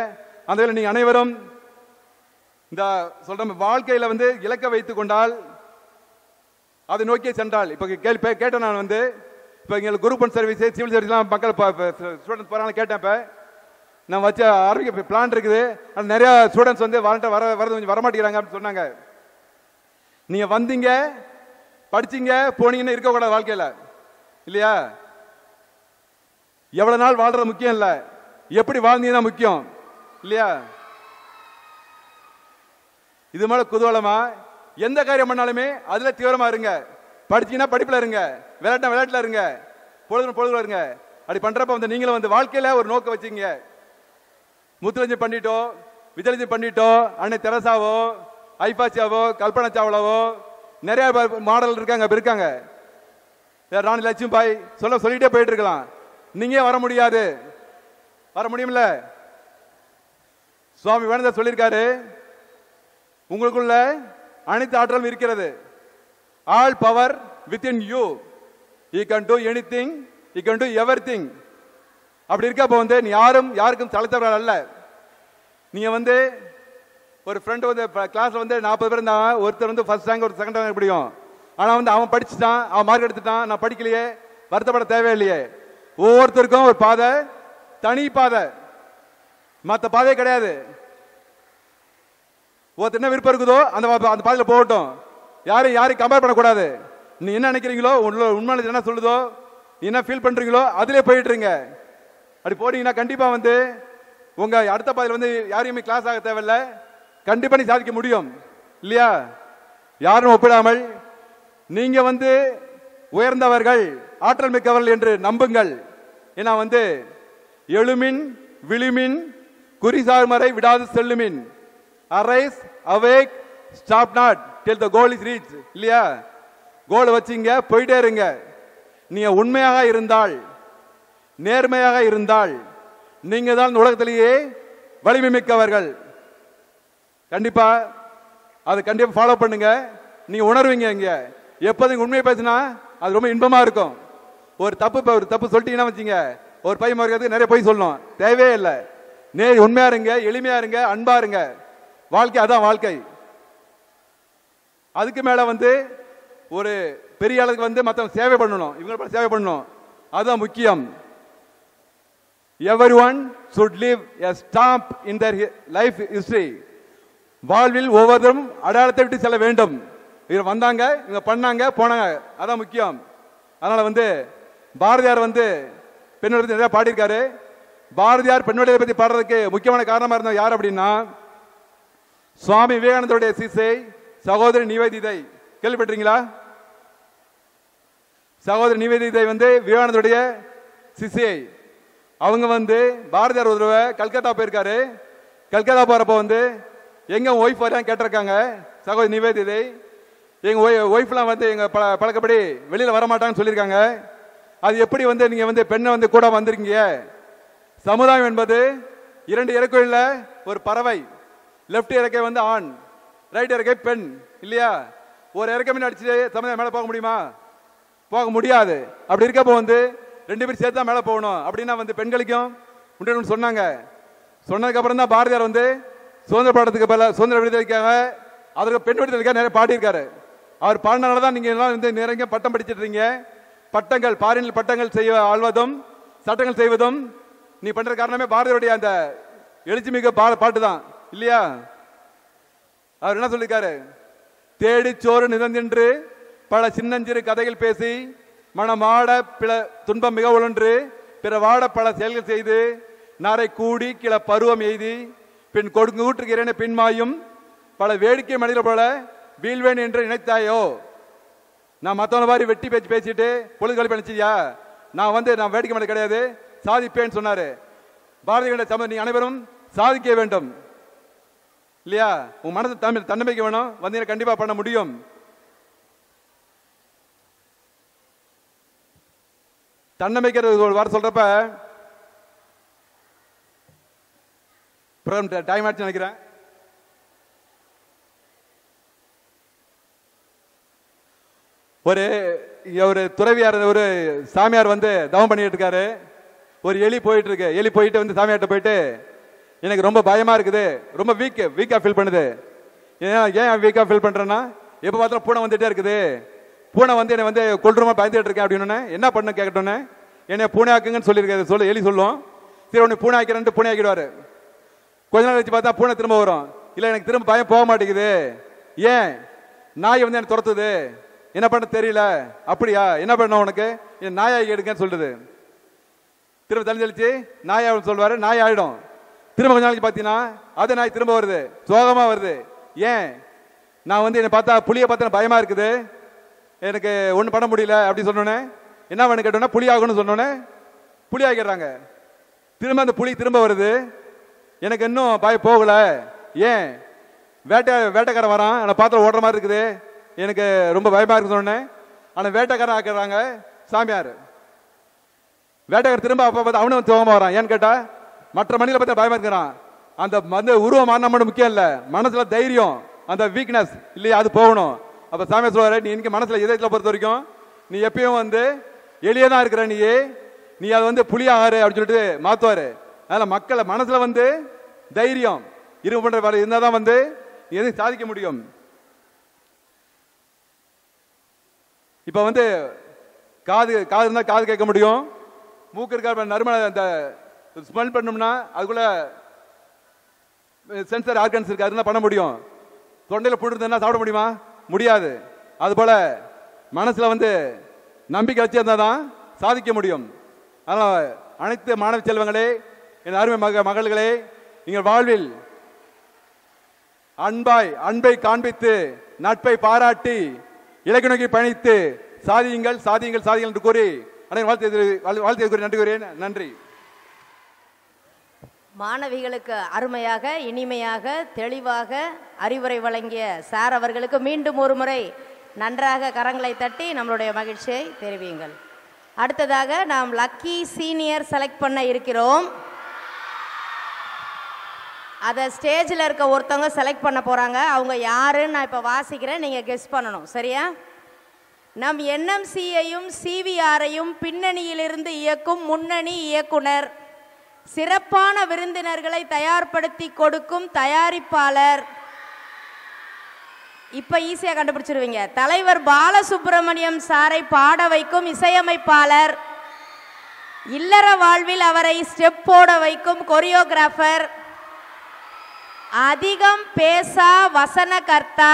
S6: அந்த வேலை நீங்க அனைவரும் இந்த சொல்ற வாழ்க்கையில வந்து இலக்க வைத்துக் கொண்டால் அதை நோக்கியே சென்றால். இப்ப கேட்டேன் நான் வந்து இப்ப எங்களுக்கு குரூப் ஒன் சர்வீஸ் சிவில் சர்வீஸ்லாம் மக்கள் ஸ்டூடெண்ட்ஸ் போறாங்க கேட்டேன். இப்ப நான் வச்ச ஆரம்பிக்க பிளான் இருக்குது, நிறைய ஸ்டூடெண்ட்ஸ் வந்து வரது வரமாட்டேங்கிறாங்க அப்படின்னு சொன்னாங்க. நீங்க வந்தீங்க படிச்சீங்க போனீங்கன்னு இருக்கக்கூடாது வாழ்க்கையில இல்லையா. எவ்வளவு நாள் வாழ்றது முக்கியம் இல்ல, எப்படி வாழ்ந்தீங்கன்னா முக்கியம் இல்லையா. இது மேல குதூகலமா எந்த காரியம் பண்ணாலுமே அதுல தீவிரமா இருங்க. படிச்சீங்கன்னா படிப்புல இருங்க, விளையாட்டுனா விளையாட்டுல இருங்க, பொழுதுல இருங்க. அப்படி பண்றப்ப வந்து நீங்களும் வந்து வாழ்க்கையில ஒரு நோக்கம் வச்சுங்க. முத்துரஞ்சன் பண்ணிட்டோ, விஜயலட்சுமி பண்ணிட்டோ, அன்னை தெரசாவோ, ஐபாச்சியாவோ, கல்பனா சாவ்லாவோ, நிறைய மாடல் இருக்காங்க. ராணி லட்சுமி பாய் சொல்லிட்டே போயிட்டு இருக்கலாம். நீங்க வர முடியாது, வர முடியும்ல? சுவாமி விவேகானந்தர் சொல்லியிருக்காரு, உங்களுக்குள்ள அனைத்து ஆற்றலும் இருக்கிறது. All power within you, you can do anything, you can do everything. அப்படி இருக்கப்போ வந்து நீ யாருக்கும் தலைத்தவர்கள் அல்ல. நீங்க வந்து ஒரு ஃப்ரெண்ட் வந்து கிளாஸ்ல வந்து 40 பேர் இருந்தாங்க, ஒருத்தர் வந்து ஃபர்ஸ்ட் ரேங்க், ஒரு செகண்ட் ரேங்க் பிடிக்கும். ஆனா வந்து அவன் படிச்சுட்டான், அவன் மார்க் எடுத்துட்டான், நான் படிக்கலையே, வருத்தப்பட தேவையில்லையே. ஒவ்வொருத்தருக்கும் ஒரு பாதை, தனி பாதை, மற்ற பாதையே கிடையாது. ஒருத்தர் என்ன விருப்பம் இருக்குதோ அந்த பாதையில போகட்டும். யாரையும் கம்பேர் பண்ணக்கூடாது. நீ என்ன நினைக்கிறீங்களோ, உண்மையில என்ன சொல்லுதோ, நீ என்ன ஃபீல் பண்றீங்களோ அதிலே போயிட்டு இருங்க. அப்படி போனீங்கன்னா கண்டிப்பா வந்து உங்க அடுத்த பாதையில் வந்து யாரையுமே கிளாஸ் ஆக தேவையில்ல, கண்டிப்பா நீ சாதிக்க முடியும் இல்லையா? யாரும் ஒப்பிடாமல் நீங்க வந்து உயர்ந்தவர்கள், ஆற்றல் மிக்கவர்கள் என்று நம்புங்கள். ஏன்னா வந்து எழுமின் விழுமின் குறிசார்மறை விடாது செல்லுமின், arise awake stop not till the goal is reach இல்லையா? கோல் வச்சிங்க, போயிட்டே இருங்க. நீங்க உண்மையாக இருந்தால், நேர்மையாக இருந்தால், நீங்க தான் உலகத்திலேயே வலிமை மிக்கவர்கள். கண்டிப்பா அதை கண்டிப்பா ஃபாலோ பண்ணுங்க. நீங்க உணர்வீங்க. இங்க எப்போதும் உண்மையை பேசினா அது ரொம்ப இன்பமா இருக்கும். ஒரு தப்பு சொல்லிட்டீங்கன்னா வச்சுங்க, ஒரு பையன் மார்க்கிறதுக்கு நிறைய போய் சொல்லணும், தேவையே இல்லை. உண்மையா இருங்க, எளிமையா இருங்க, அன்பா இருங்க. வாழ்க்கை அதான் வாழ்க்கை. அதுக்கு மேல வந்து ஒரு பெரிய அளவுக்கு வந்து மற்றவங்க சேவை பண்ணணும், இவங்க சேவை பண்ணணும், அதுதான் முக்கியம். Everyone should leave a stamp in their life history. வாழ்வில் ஒவ்வொருத்தரும் அடையாளத்தை விட்டு செல்ல வேண்டும். இவங்க வந்தாங்க, இவங்க பண்ணாங்க, போனாங்க, அதான் முக்கியம். அதனால வந்து பாரதியார் வந்து பெண்ணோட பத்தி நிறைய பாடியிருக்காரு. பாரதியார் பெண்ணோடைய பத்தி பாடுறதுக்கு முக்கியமான காரணமா இருந்தவர் யார் அப்படின்னா, சுவாமி விவேகானந்தருடைய சிசை சகோதரி நிவேதிதை. கேள்விப்பட்டீங்களா? சகோதரி நிவேதிதை வந்து விவேகானந்தருடைய சிசை. அவங்க வந்து பாரதியார் ஒரு தடவை கல்கத்தா போயிருக்காரு. கல்கத்தா போறப்ப வந்து எங்க ஒய்ஃப் வரையா கேட்டிருக்காங்க சகோதரி நிவேதிதை. எங்க ஒய்ஃப்லாம் வந்து எங்க பழக்கப்படி வெளியில வரமாட்டாங்கன்னு சொல்லியிருக்காங்க. அது எப்படி வந்து நீங்க வந்து பெண்ணை வந்து கூட வந்திருக்கீங்க? சமுதாயம் என்பது 2 இறக்கையில் ஒரு பறவை. லெப்ட் இறக்கை வந்து ஆண், ரைட் இறக்கை பெண் இல்லையா? ஒரு இறக்கை மீன் அடிச்சு சமுதாயம் மேலே போக முடியுமா? போக முடியாது. அப்படி இருக்கப்போ வந்து 2 பேரும் சேர்த்து தான் மேலே போகணும். அப்படின்னா வந்து பெண்களுக்கும் உண்டு சொன்னாங்க. சொன்னதுக்கு அப்புறம் தான் பாரதியார் வந்து சுதந்திர பாடத்துக்கு பல சுதந்திர விடுதலைக்காக, அதற்கு பெண் விடுதலைக்காக நிறைய பாடியிருக்காரு. அவர் பாடினால தான் நீங்க எல்லாம் வந்து நிறைய பட்டம் படிச்சுட்டு இருக்கீங்க. பட்டங்கள், பாரினில் பட்டங்கள் செய்ய ஆழ்வதும் சட்டங்கள் செய்வதும் நீ பண்ற காரணமே பாரதியுடைய அந்த எழுச்சி மிக பாட்டு தான் இல்லையா? அவர் என்ன சொல்லியிருக்காரு? தேடி சோறு நிறந்தின்று பல சின்னஞ்சிறு கதைகள் பேசி மனமாட பிற துன்பம் மிக உழன்று பிற வாட பல செயல்கள் செய்து நாரை கூடி கிள பருவம் எய்தி பின் கொடுங்கு ஊற்றுகிறேன் பின்மாயும் பல வேடிக்கை மனிதர் போல வீழ்வேன் என்று நினைத்தாயோ? நான் மற்றவன மாதிரி வெட்டி பேச்சு பேசிட்டு பொழுது கழிப்பு நினைச்சியா? நான் வேடிக்கை மனிதர் கிடையாது, சாதிப்பேன்னு சொன்னாரு. பாரதிய சமூகம் நீ அனைவரும் சாதிக்க வேண்டும் இல்லையா? உன் மனசு தன்னம்பிக்கை வேணும், வந்தீங்கன்னா கண்டிப்பா பண்ண முடியும். தன்னம்பிக்கை ஒரு வாரம் சொல்றப்ப டைம் ஆச்சு நினைக்கிறேன். ஒரு துறவியார், ஒரு சாமியார் வந்து தவம் பண்ணிட்டு இருக்காரு. ஒரு எலி போயிட்டு இருக்கு. எலி போயிட்டு வந்து சாமியார்ட்ட போயிட்டு, எனக்கு ரொம்ப பயமா இருக்குது, ரொம்ப வீக்கா ஃபீல் பண்ணுது. ஏன் வீக்கா ஃபீல் பண்றேன்னா, எப்ப பார்த்தாலும் பூனை வந்துட்டே இருக்குது, பூனை வந்து என்னை வந்து கொல்றமா பயந்துட்டு இருக்கேன் அப்படின்னு. என்ன பண்ணு கேட்கட்டோன்னே, என்னை பூனை ஆக்குங்கன்னு சொல்லியிருக்காரு. எலி சொல்லும், சரி உன்னை பூனை ஆக்கிறேன்ட்டு பூனை ஆக்கிடுவாரு. கொஞ்ச நாள் வச்சு பார்த்தா பூனை திரும்ப வரும். இல்லை எனக்கு திரும்ப பயம் போக மாட்டேங்குது, ஏன் நாய் வந்து எனக்கு துரத்துது, என்ன பண்ண தெரியல. அப்படியா, என்ன பண்ண உனக்கு, என் நாயாகி எடுங்கன்னு சொல்லுது. திரும்ப தெளிஞ்சளிச்சு நாயா சொல்வாரு, நாய் ஆயிடும். திரும்ப கொஞ்ச நாளைக்கு பார்த்தீங்கன்னா அதே நாய் திரும்ப வருது, சோகமா வருது. ஏன், நான் வந்து என்னை பார்த்தா புளியை பார்த்தா பயமா இருக்குது, எனக்கு ஒன்றும் பண்ண முடியல அப்படின்னு சொன்னோன்னே என்ன வேணும் கேட்டோன்னா புலி ஆகணும்னு சொன்னோன்னே புலி ஆகிடுறாங்க. திரும்ப அந்த புலி திரும்ப வருது. எனக்கு இன்னும் பய போகல. ஏன் வேட்டைக்காரன் வரான், என்னை பார்த்து ஓடுற மாதிரி இருக்குது, எனக்கு ரொம்ப பயமா இருக்கு சொன்னோன்னே ஆனால் வேட்டைக்காரன் ஆக்குறாங்க சாமியார். வேட்டைக்காரன் திரும்ப அப்போ பார்த்து அவனும் துவமா வரான். ஏன்னு கேட்டா மற்ற மனிதனை பற்றி பயமா இருக்கிறான். அந்த உருவம் மாறினா மட்டும் முக்கியம் இல்லை, மனசுல தைரியம், அந்த வீக்னஸ் இல்லையா, அது போகணும். அப்ப சாமியார் சொல்றாரு, நீ இன்னைக்கு மனசுல இதயத்தில் பொறுத்த வரைக்கும் நீ எப்பயும் எளியதான் இருக்கிற, நீ அதை புலியாகாரு அப்படின்னு சொல்லிட்டு மாத்துவாரு. அதனால மக்களை மனசுல தைரியம் இரும்பு பண்ற வேலை இருந்தாதான் நீ எதையும் சாதிக்க முடியும். இப்ப காது இருந்தா காது கேட்க முடியும், மூக்கு இருக்க நறுமண அந்த ஸ்மெல் பண்ணோம்னா அதுக்குள்ள சென்சர் ஆர்கன்ஸ் இருக்கு, அதுதான் பண்ண முடியும். தொண்டையில புடுறதுன்னா சாப்பிட முடியுமா? முடியாது. அது போல மனசுல நம்பிக்கை வச்சிருந்தாதான் சாதிக்க முடியும். அதனால அனைத்து மாணவ செல்வங்களே, என் அருமை மகள்களே, நீங்கள் வாழ்வில் அன்பை காண்பித்து நட்பை பாராட்டி இலக்கு நோக்கி பயணித்து சாதியுங்கள் சாதியுங்கள் சாதியுங்கள் என்று கூறி வாழ்த்து கூறி நன்றி கூறேன். நன்றி.
S1: மாணவிகளுக்கு அருமையாக இனிமையாக தெளிவாக அறிவுரை வழங்கிய சார் அவர்களுக்கு மீண்டும் ஒரு முறை நன்றாக கரங்களை தட்டி நம்மளுடைய மகிழ்ச்சியை தெரிவியுங்கள். அடுத்ததாக நாம் லக்கி சீனியர் செலக்ட் பண்ண இருக்கிறோம். அதை ஸ்டேஜில் இருக்க ஒருத்தவங்க செலக்ட் பண்ண போகிறாங்க. அவங்க யாருன்னு நான் இப்போ வாசிக்கிறேன், நீங்கள் கெஸ் பண்ணணும். சரியா? நம் என்எம்சியையும் சிவிஆரையும் பின்னணியிலிருந்து இயக்கும் முன்னணி இயக்குனர், சிறப்பான விருந்தினர்களை தயார்படுத்தி கொடுக்கும் தயாரிப்பாளர், இப்போ ஈஸியாக கண்டுபிடிச்சிருவீங்க, தலைவர் பாலசுப்ரமணியம் சாரை பாட வைக்கும் இசையமைப்பாளர், இல்லற வாழ்வில் அவரை ஸ்டெப் போட வைக்கும் கொரியோகிராஃபர், அதிகம் பேசா வசனகர்த்தா,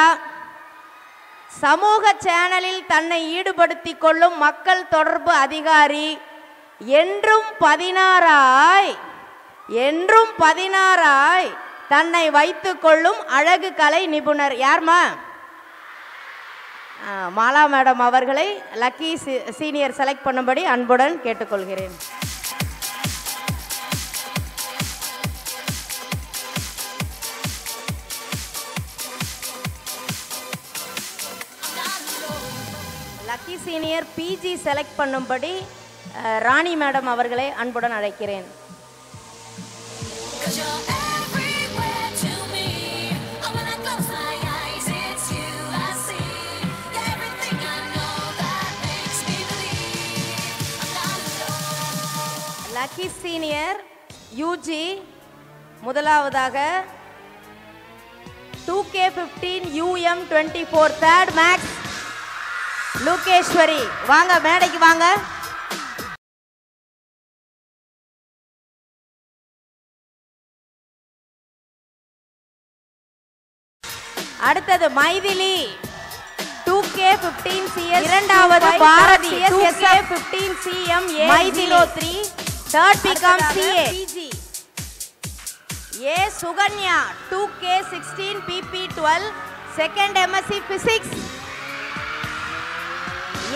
S1: சமூக சேனலில் தன்னை ஈடுபடுத்தி கொள்ளும் மக்கள் தொடர்பு அதிகாரி, என்றும் 16 தன்னை வைத்துக் கொள்ளும் அழகு கலை நிபுணர். யார்மா? மாலா மேடம் அவர்களை லக்கி சீனியர் செலக்ட் பண்ணும்படி அன்புடன் கேட்டுக்கொள்கிறேன். லக்கி சீனியர் பிஜி செலக்ட் பண்ணும்படி ராணி மேடம் அவர்களை அன்புடன் அழைக்கிறேன். லக்கி சீனியர் யூஜி முதலாவதாக 2K15 UM24 3rd maths Lokeswari, வாங்க மேடைக்கு வாங்க. அடுத்தது மைதிலி 2K15 CS, இரண்டாவது Bharathi 2K15 CM மைதிலோத்ரி, 3rd BCom CA, ஏ Sukanya 2K16 PP12 2nd MSc Physics,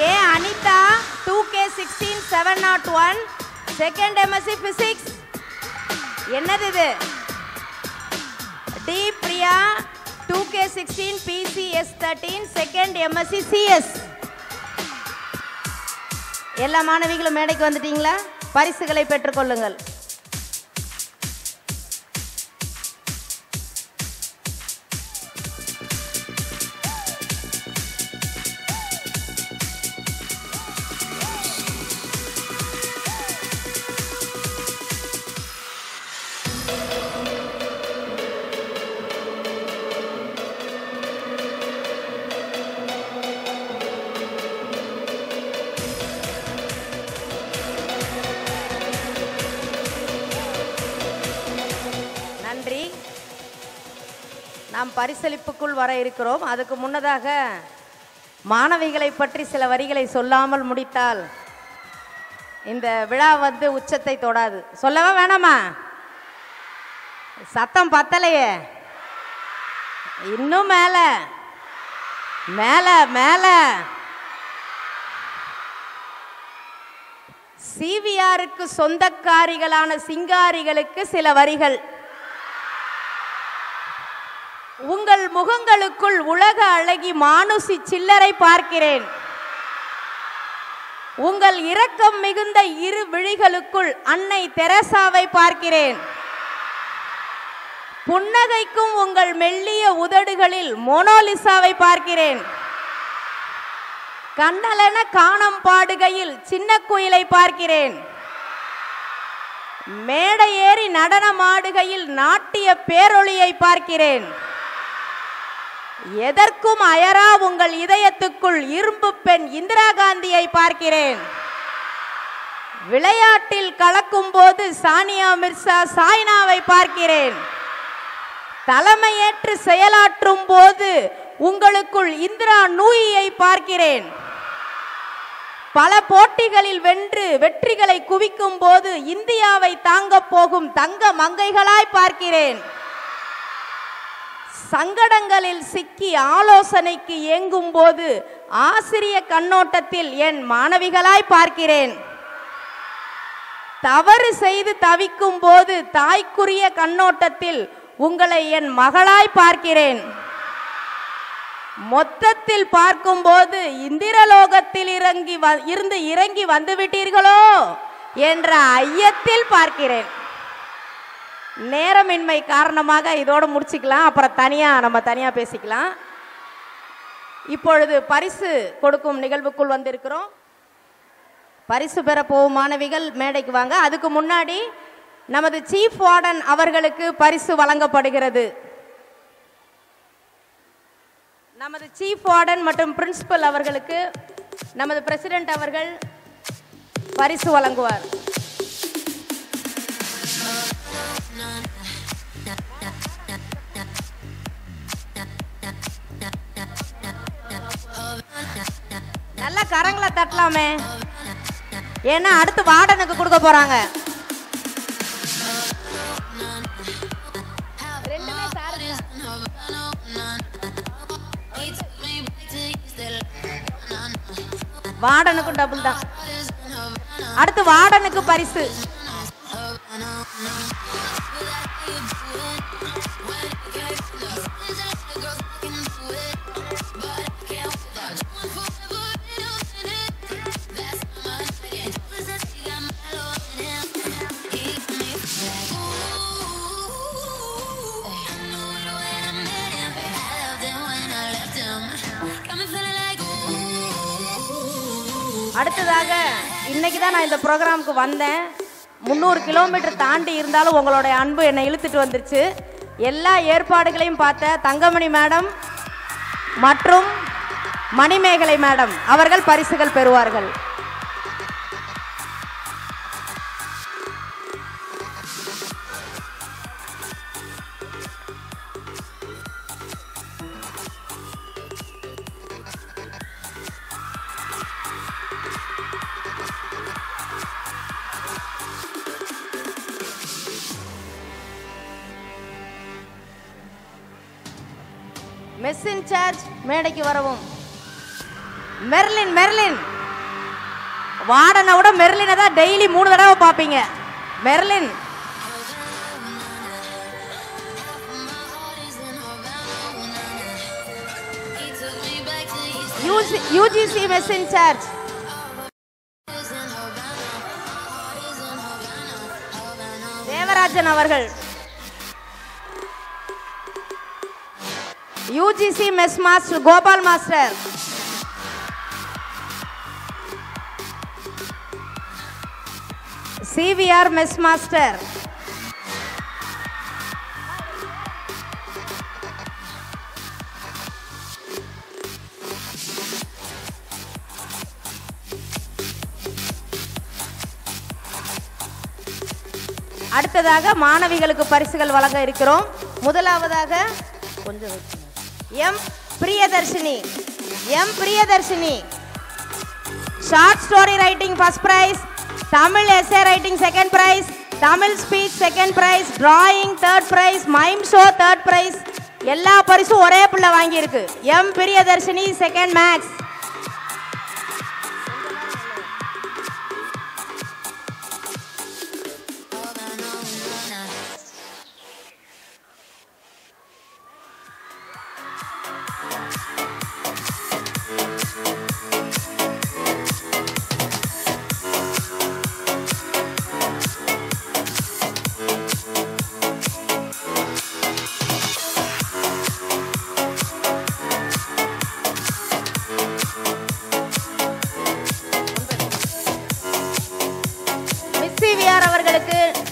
S1: ஏ Anitha 2K16 701 2nd MSc Physics. என்னது இது? D Priya 2K16 PCS13 2nd MSc CS. எல்லா மாணவிகளும் மேடைக்கு வந்துட்டீங்களா? பரிசுகளை பெற்றுக்கொள்ளுங்கள். நாம் பரிசளிப்புக்குள் வர இருக்கிறோம். அதுக்கு முன்னதாக மாணவிகளை பற்றி சில வரிகளை சொல்லாமல் முடித்தால் இந்த விழா உச்சத்தை தொடாது. சொல்லவா வேணாமா? சத்தம் பத்தலையே, இன்னும் மேல மேல மேல சிவிஆருக்கு சொந்தக்காரிகளான சிங்காரிகளுக்கு சில வரிகள். உங்கள் முகங்களுக்குள் உலக அழகி மானுசி சில்லரை பார்க்கிறேன். உங்கள் இரக்கம் மிகுந்த இரு விழிகளுக்குள் அன்னை தெரசாவை பார்க்கிறேன். புன்னகைக்கும் உங்கள் மெல்லிய உதடுகளில் மோனோலிசாவை பார்க்கிறேன். கண்ணலென காணம் பாடுகையில் சின்ன குயிலை பார்க்கிறேன். மேடை ஏறி நடனமாடுகையில் நாட்டிய பேரொளியை பார்க்கிறேன். எதற்கும் அயரா உங்கள் இதயத்துக்குள் இரும்பு பெண் இந்திரா காந்தியை பார்க்கிறேன். விளையாட்டில் கலக்கும் போது சானியா மிர்சா சாய்னாவை பார்க்கிறேன். தலைமையேற்று செயலாற்றும் போது உங்களுக்குள் இந்திரா நூயியை பார்க்கிறேன். பல போட்டிகளில் வென்று வெற்றிகளை குவிக்கும் போது இந்தியாவை தாங்க போகும் தங்க மங்கைகளாய் பார்க்கிறேன். சங்கடங்களில் சிக்கி ஆலோசனைக்கு ஏங்கும் போது ஆசிரிய கண்ணோட்டத்தில் என் மாணவிகளாய் பார்க்கிறேன். தவறு செய்து தவிக்கும் போது தாய்க்குரிய கண்ணோட்டத்தில் உங்களை என் மகளாய் பார்க்கிறேன். மொத்தத்தில் பார்க்கும்போது இந்திரலோகத்தில் இருந்து இறங்கி வந்துவிட்டீர்களோ என்ற ஐயத்தில் பார்க்கிறேன். நேரமின்மை காரணமாக இதோடு முடிச்சுக்கலாம், அப்புறம் நம்ம தனியாக பேசிக்கலாம். இப்பொழுது பரிசு கொடுக்கும் நிகழ்வுக்குள் வந்திருக்கிறோம். பரிசு பெற போகும் மாணவிகள் மேடைக்கு வாங்க. அதுக்கு முன்னாடி நமது சீஃப் வார்டன் அவர்களுக்கு பரிசு வழங்கப்படுகிறது. நமது சீஃப் வார்டன் மற்றும் பிரின்சிபல் அவர்களுக்கு நமது பிரசிடென்ட் அவர்கள் பரிசு வழங்குவார். நல்ல கரங்களை தட்டலாமே, ஏன்னா அடுத்து வார்டனுக்கு கொடுக்க போறாங்க. வார்டனுக்கும் டபுள் தான். அடுத்து வார்டனுக்கு பரிசு. அடுத்ததாக இன்னைக்கு தான் நான் இந்த ப்ரோக்ராமுக்கு வந்தேன். 300 கிலோமீட்டர் தாண்டி இருந்தாலும் உங்களுடைய அன்பு என்னை இழுத்துட்டு வந்துருச்சு. எல்லா ஏற்பாடுகளையும் பார்த்த தங்கமணி மேடம் மற்றும் மணிமேகலை மேடம் அவர்கள் பரிசுகள் பெறுவார்கள். மெஸ் இன்சார்ஜ் மேடைக்கு வரவும். மெர்லின் வார்டனை விட மெர்லினை தான் டெய்லி 3 தடவை பார்ப்பீங்க. Merlin UGC mess incharge. Devarajan அவர்கள். UGC mess master Gopal master. CVR mess master. அடுத்ததாக மாணவிகளுக்கு பரிசுகள் வழங்க இருக்கிறோம். முதலாவதாக கொஞ்சம் M Priyadharshini short story writing first prize, Tamil essay writing second prize, Tamil speech second prize, drawing third prize, mime show third prize. எல்லா பரிசும் ஒரே பிள்ளை வாங்கியிருக்கு. M Priyadharshini second maths.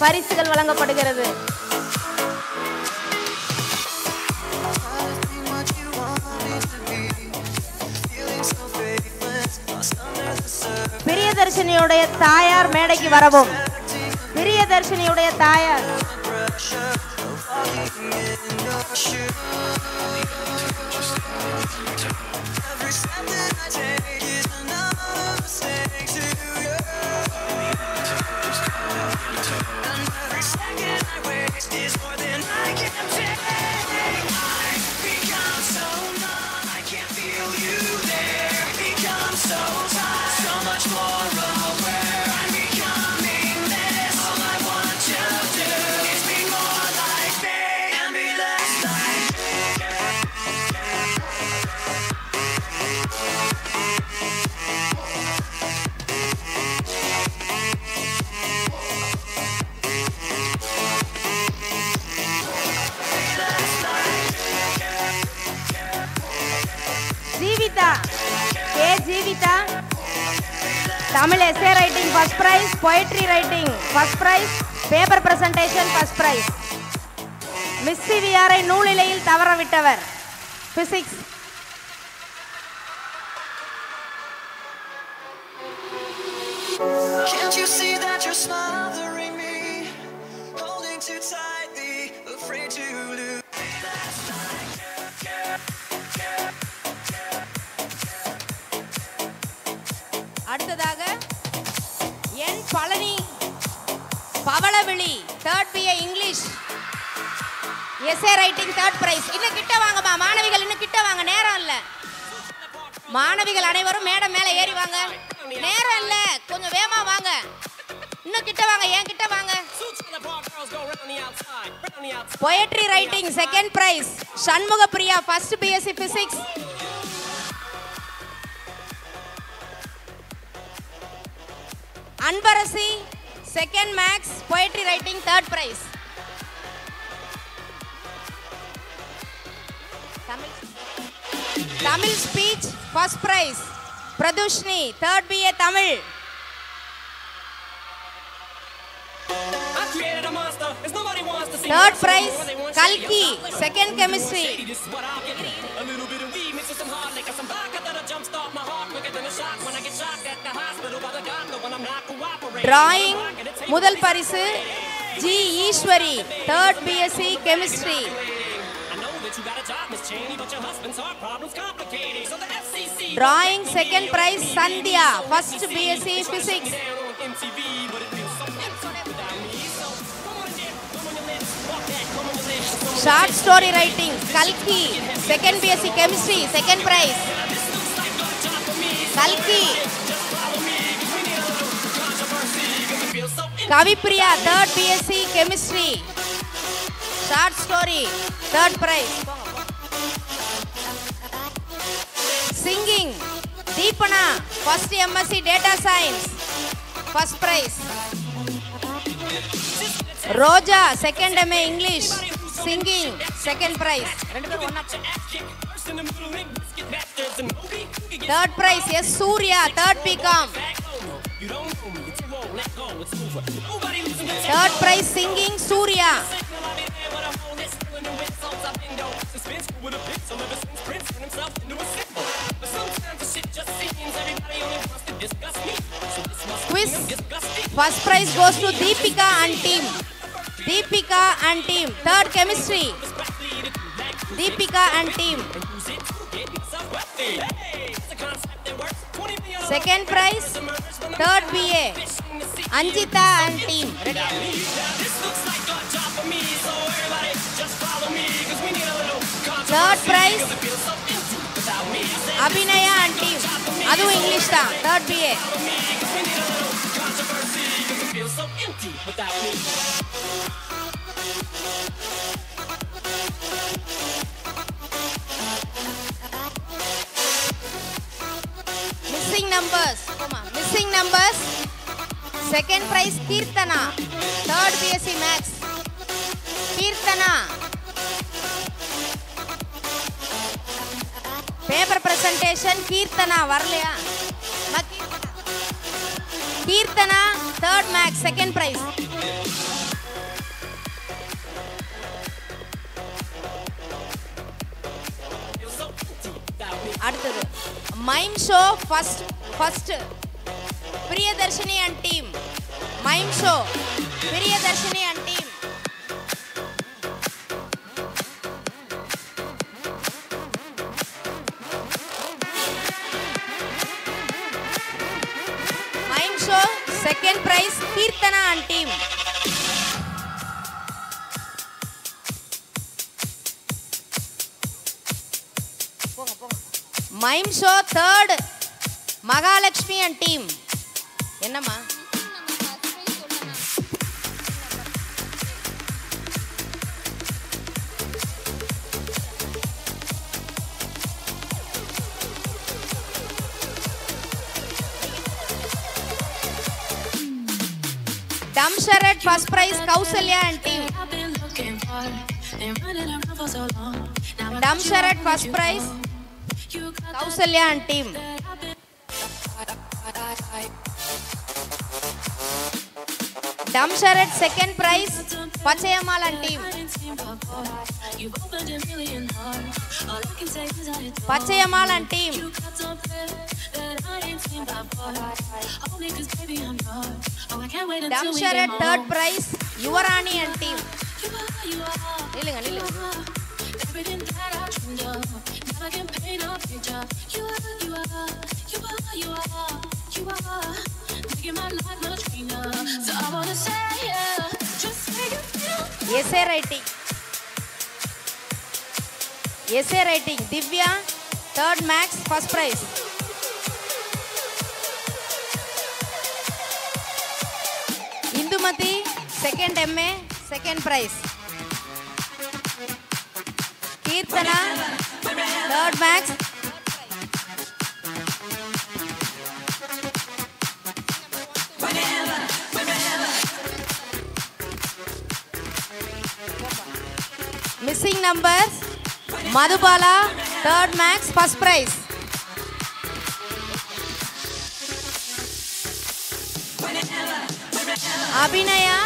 S1: பரிசுகள் வழங்கப்படுகிறது. பிரியதர்ஷினியுடைய தாயார் மேடைக்கு வரவும். பிரியதர்ஷினியுடைய தாயார். Jeevitha, K Jeevitha, Tamil essay writing first prize, poetry writing first prize, paper presentation first prize. Miss சிவிஆரை நூலிலையில் தவறவிட்டவர் physics.
S7: Can't you see that you're smothering me, holding too tightly, afraid to lose?
S1: அடுத்ததாக N Palani Pavalavizhi third BA English essay writing third prize. இன்னும் கிட்ட வாங்கம்மா மாணவிகள், இன்னும் கிட்ட வாங்க, நேரம் இல்ல. மாணவிகள் அனைவரும் மேடம் மேல ஏறி வாங்க, நேரம் இல்ல, கொஞ்சம் வேகமா வாங்க. இன்னும் கிட்ட வாங்க, ஏன் கிட்ட வாங்க. Poetry writing second price Shanmuga Priya first BSc physics. Anbarasi second maths poetry writing third price. Tamil speech first prize பிரதுஷ்னி third BA Tamil. Third prize கல்கி செகண்ட் கெமிஸ்ட்ரி. டிராயிங் முதல் பரிசு G Eswari third BSc chemistry. Drawing second prize Sandhya first BSc physics. Short story writing கல்கி second BSc chemistry second prize. கல்கி. Kavipriya third BSc chemistry short story third prize. Singing Deepana first MSc data science first prize. Roja second MA English singing second prize. ரெண்டு பேரும் ஒண்ணா. Third prize S Surya third BCom. Third prize singing Surya. Quiz first prize goes to Deepika and team. Deepika and team third chemistry. Deepika and team. Second prize third BA Anjita and team. Third prize Abhinaya and team. Adu English da third BA. Missing numbers. Missing numbers. Second prize Kirtana. Third BSc Maths. Kirtana. Paper presentation Kirtana varlaya. Kirtana third Maths second prize. அடுத்தது mime show first Priyadharshini and team. Mime show Priyadharshini and team. Mime show second prize Keerthana and team. Mime show third Mahalakshmi and team. என்னம்மா dumb charades first prize Kausalya and team. Dumb charades first prize Kausalya and team. Dumb charades second prize Pachaiyammal and team. Pachaiyammal and team. Dumb charades third prize Yuvarani and team. நில்லுங்க நில்லுங்க. Essay writing Divya third maths first prize. Indumathi second MA second prize. Keerthana third maths. Missing numbers Madhubala third maths first prize. Abhinaya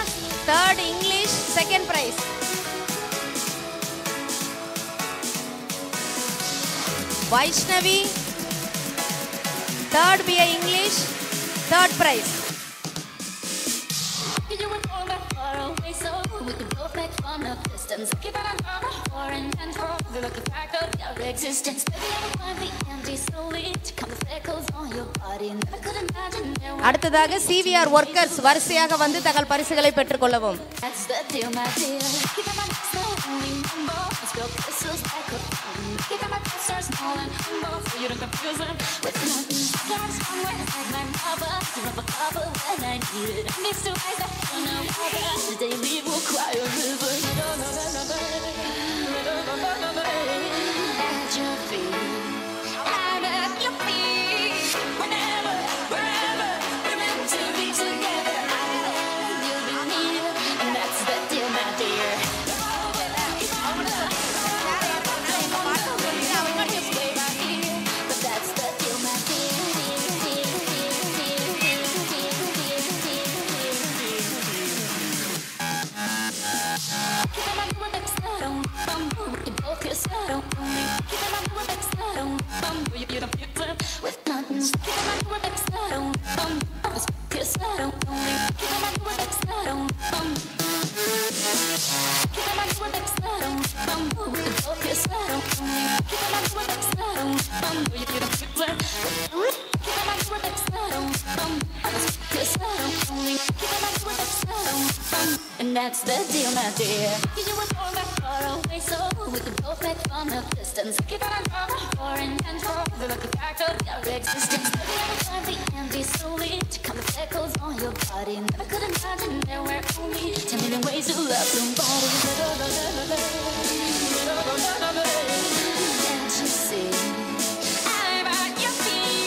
S1: third English second prize. Vaishnavi third BA English third prize. அடுத்ததாக CVR workers வரிசையாக வந்து தங்கள் பரிசுகளை பெற்றுக் கொள்ளவும்.
S2: And that's the deal, my dear. You were born back far away, so we could both back from a distance. Keep on foreign and for the fact of your existence. Find the empty solely to come the echoes on your body. Never could imagine there were only 10 million ways to love somebody. Can't you see? I'm at your feet.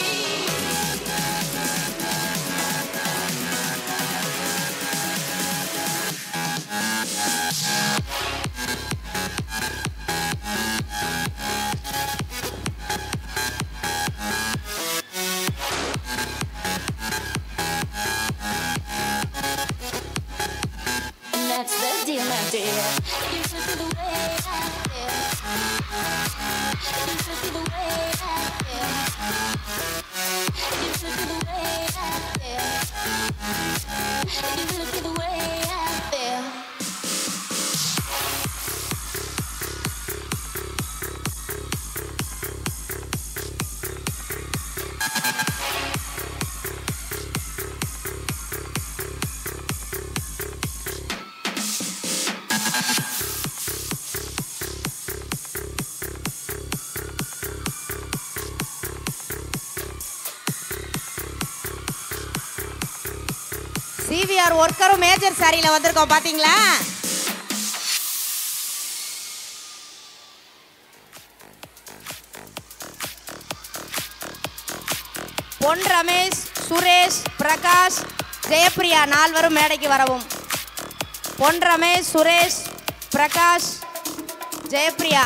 S2: And that's the deal, my dear. You should see the way I feel. You should see the way I feel. You should see the way I feel. You should see the way I feel.
S1: CVR ஒர்க்கரும் major சாரியில வந்திருக்கோம் பாத்தீங்களா? பொன் ரமேஷ், சுரேஷ், பிரகாஷ், ஜெயப்பிரியா நால்வரும் மேடைக்கு வரவும். பொன் Ramesh, Suresh, Prakash, Jayapriya.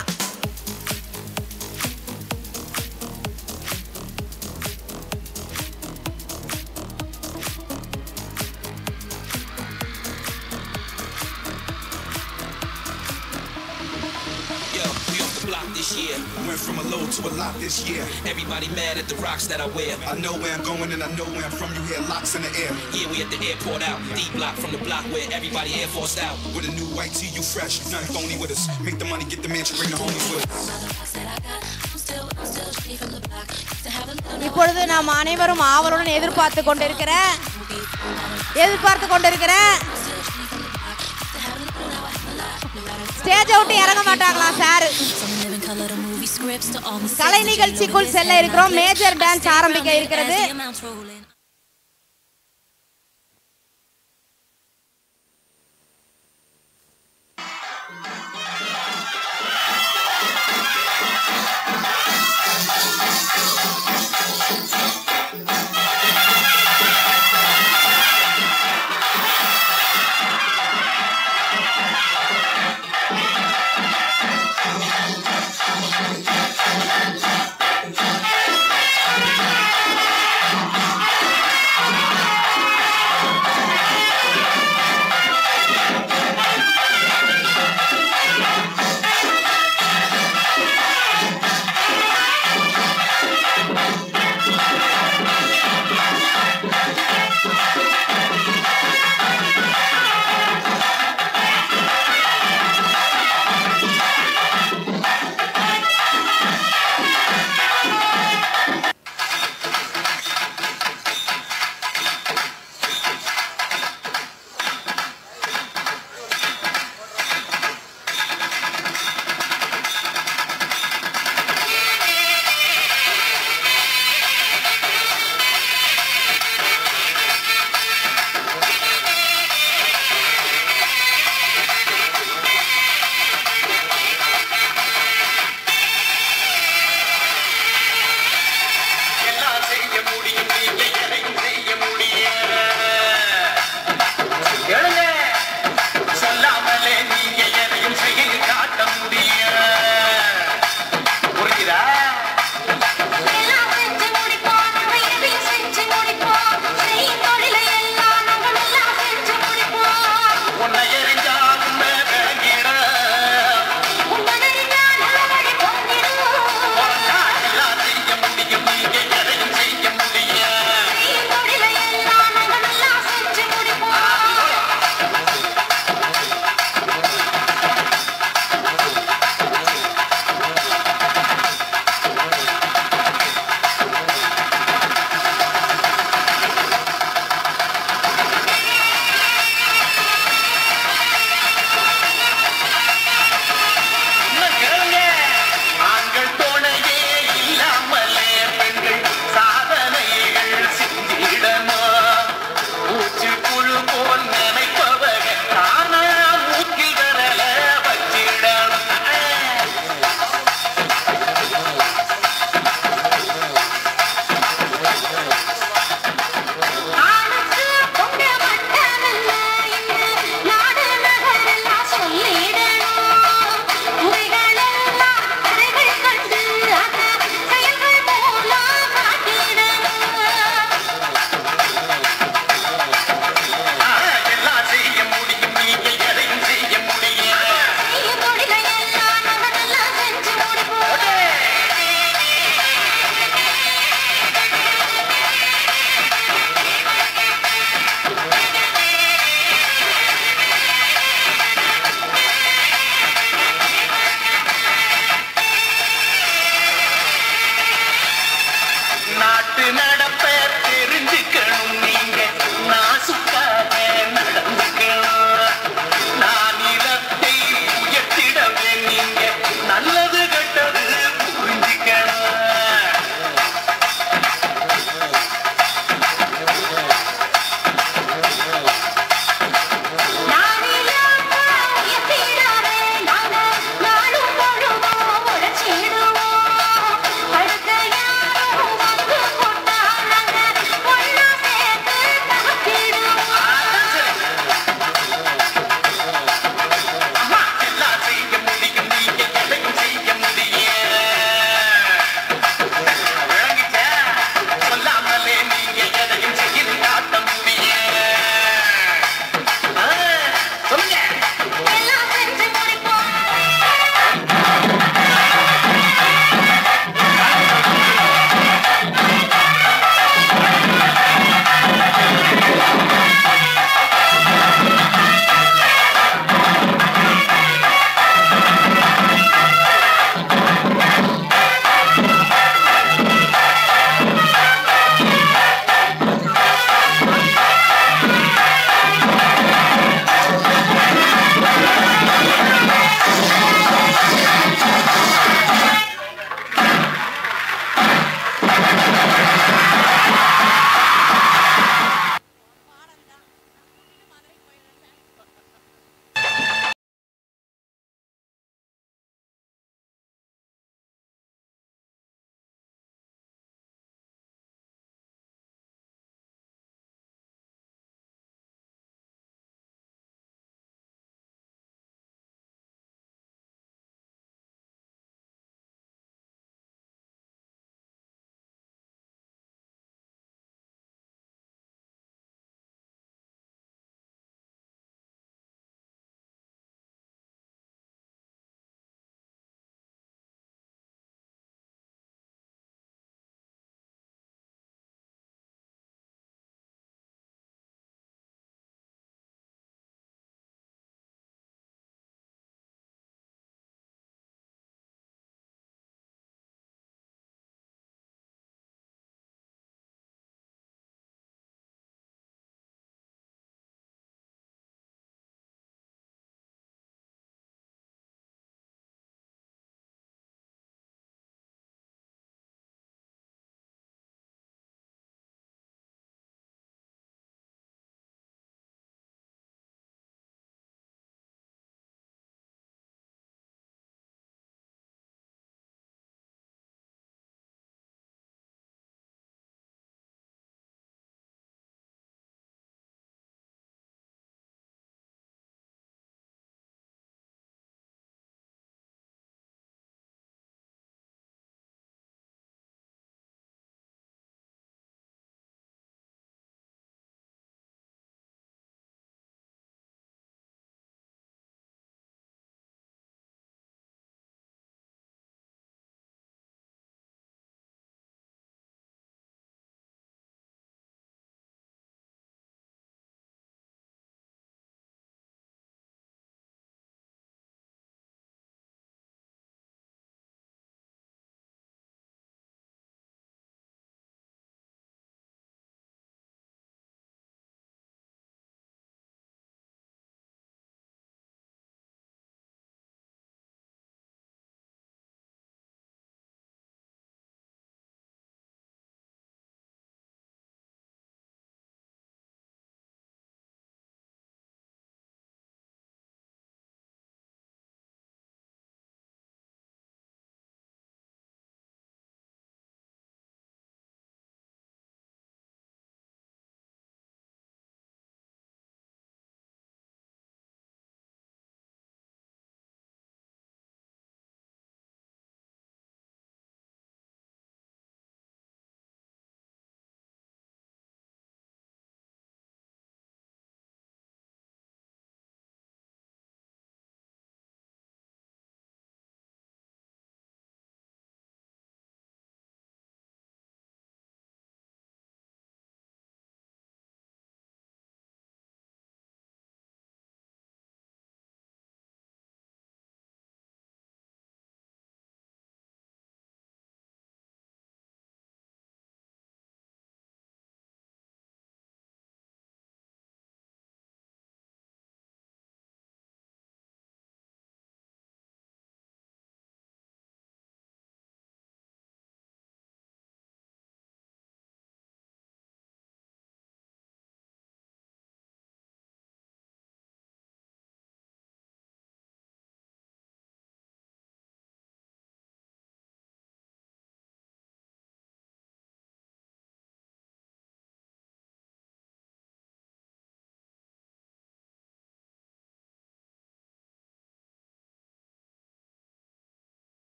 S7: This year went from a low to a lot this year. Everybody mad at the rocks that I wear. I know where I'm going and I know where I'm from. You hear locks in the air. Yeah, we at the airport out. D block from the block where everybody air forced out. With a new white tee, you fresh, nothing phony with us. Make the money, get the mansion, bring the homies with us.
S1: இப்பொழுது நாம் அனைவரும் ஆவலுடன் எதிர்பார்த்து கொண்டிருக்கிற stage விட்டு இறங்க மாட்டாங்களா sir? கலை நிகழ்ச்சிக்குள் செல்ல இருக்கிறோம். மேஜர் டான்ஸ் ஆரம்பிக்க இருக்கிறது.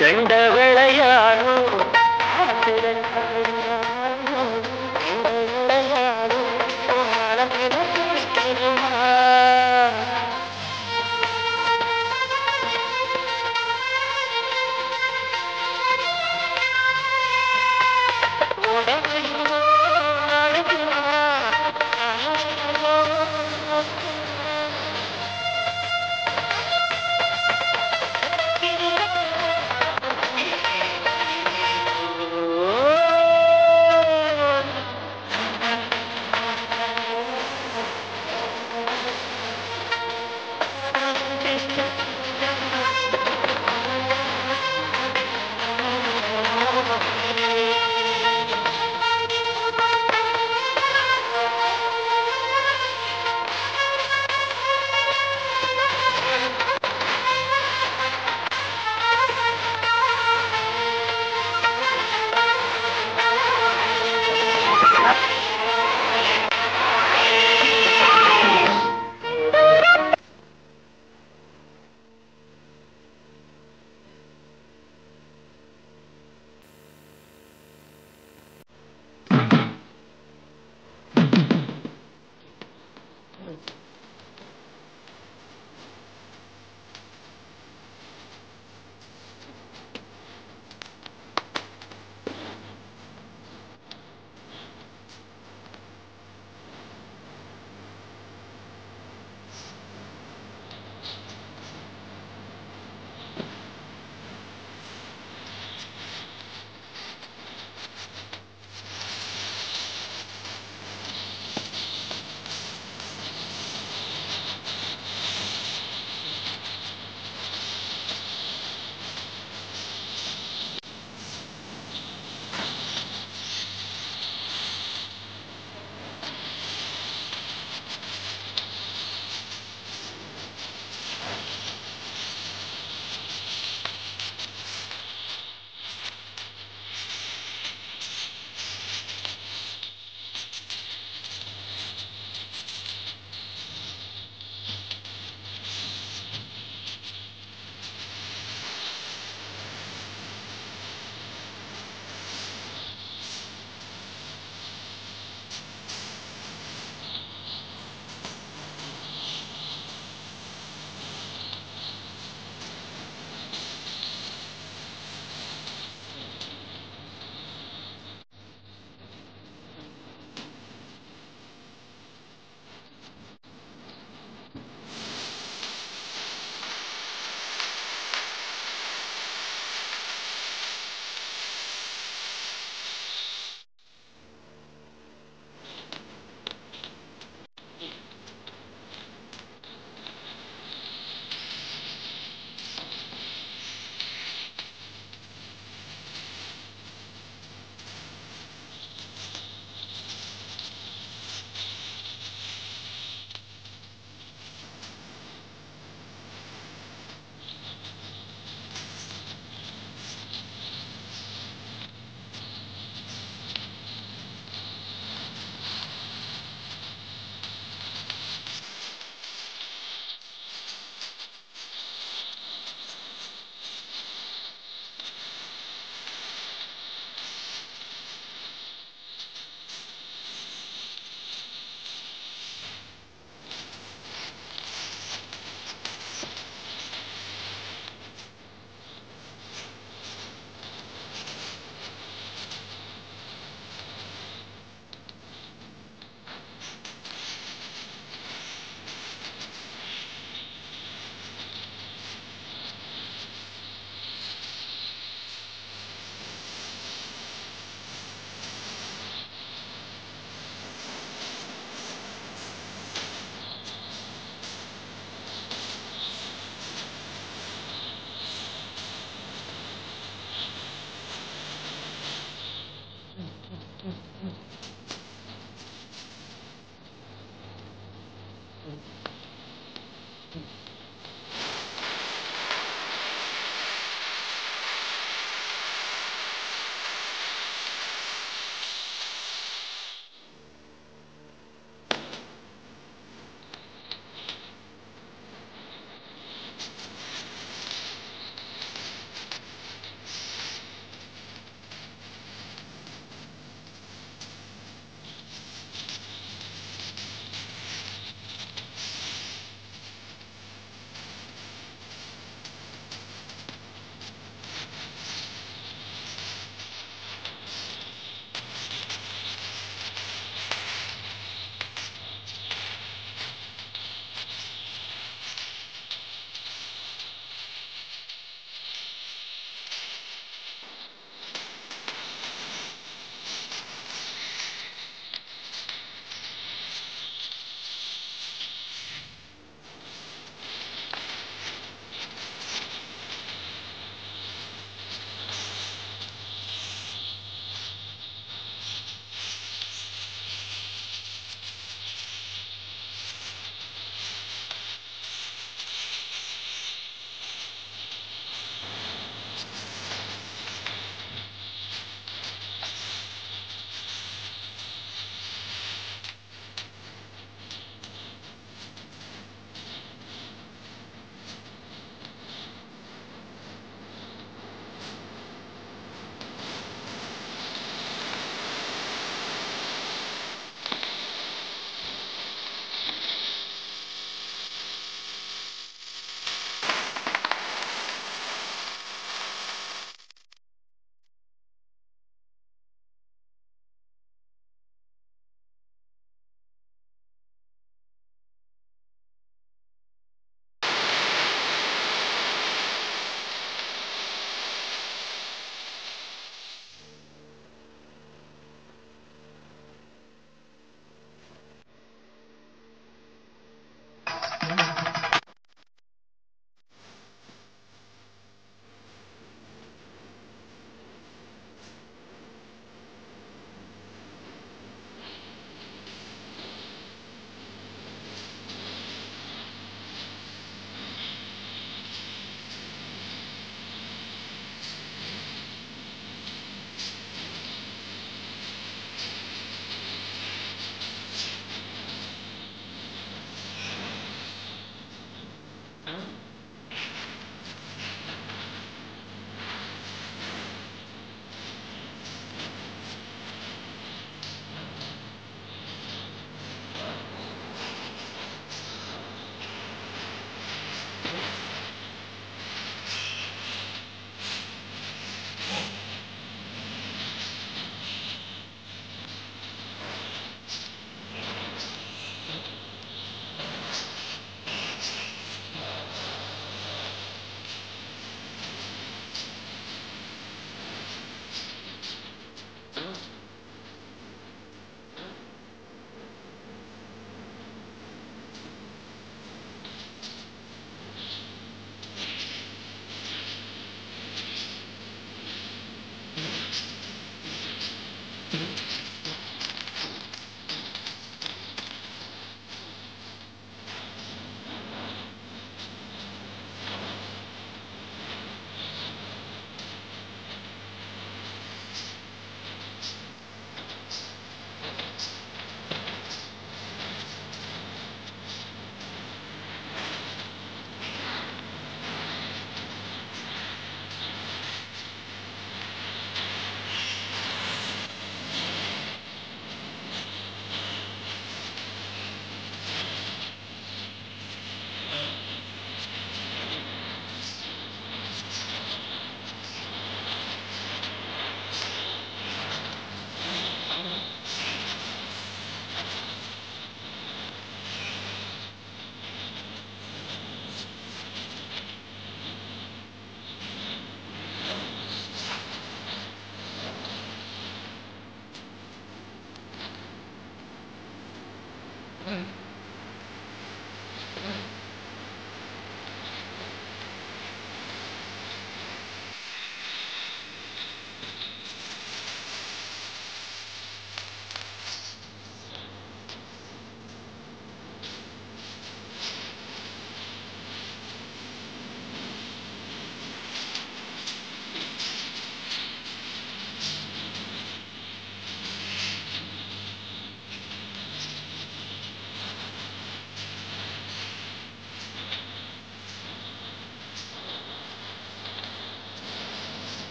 S8: கண்ட விளையாடு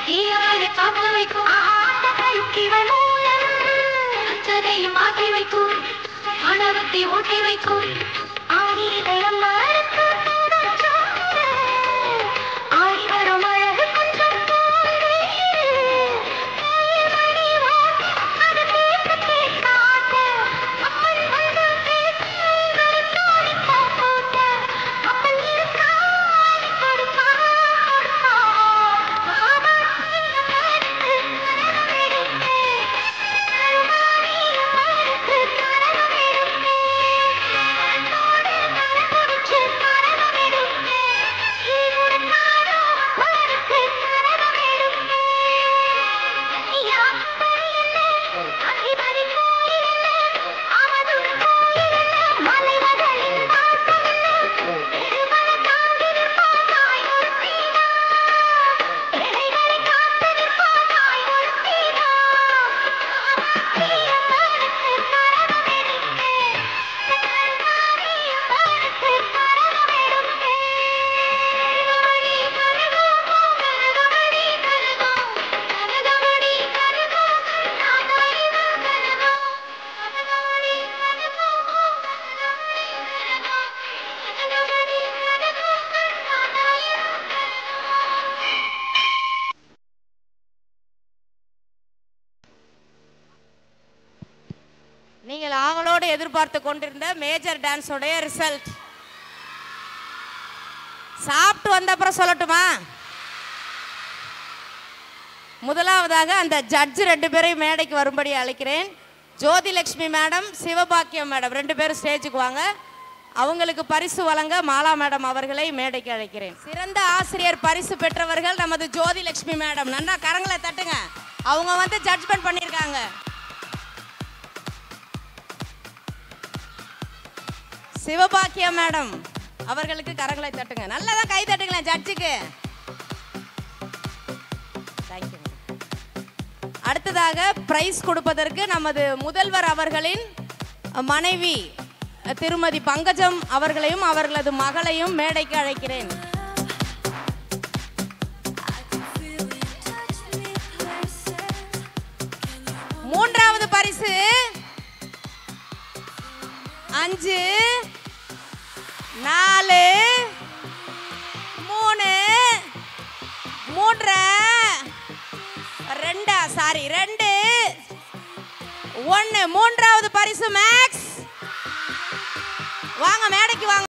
S2: தீயவனை காக்க வைக்கும் இவள் மூலம் அத்தனையும் மாற்றி வைக்கும் ஆணவத்தை ஊற்றி வைக்கும் ஆகியதையும் மறுத்து ஆடி வரும் அழகு கொஞ்சம்
S1: நீங்கள் ஆவலோடு எதிர்பார்த்து கொண்டிருந்த மேஜர் டான்ஸோடைய ரிசல்ட் சாப்பிட்டு வந்த அப்புறம் சொல்லட்டுமா? முதலாவதாக அந்த ஜட்ஜ் 2 பேரையும் மேடைக்கு வரும்படி அழைக்கிறேன். ஜோதிலட்சுமி மேடம், சிவபாக்கியம் மேடம் 2 பேரும் ஸ்டேஜுக்கு வாங்க. அவங்களுக்கு பரிசு வழங்க மாலா மேடம் அவர்களை மேடைக்கு அழைக்கிறேன். சிறந்த ஆசிரியர் பரிசு பெற்றவர்கள் நமது ஜோதிலட்சுமி மேடம். நல்லா கரங்களை தட்டுங்க. அவங்க வந்து ஜட்ஜ்மெண்ட் பண்ணியிருக்காங்க. சிவபாக்கியா மேடம் அவர்களுக்கு கரங்களை தட்டுங்க. நல்லதான் கை தட்டுங்களேன் ஜட்ஜுக்கு. தேங்க்யூ. அடுத்ததாக பிரைஸ் கொடுப்பதற்கு நமது முதல்வர் அவர்களின் மனைவி திருமதி பங்கஜம் அவர்களையும் அவர்களது மகளையும் மேடைக்கு அழைக்கிறேன். மூன்றாவது பரிசு 5 4 3 3 2 சாரி 2 1 மூன்றாவது பரிசு மேக்ஸ். வாங்க மேடைக்கு வாங்க.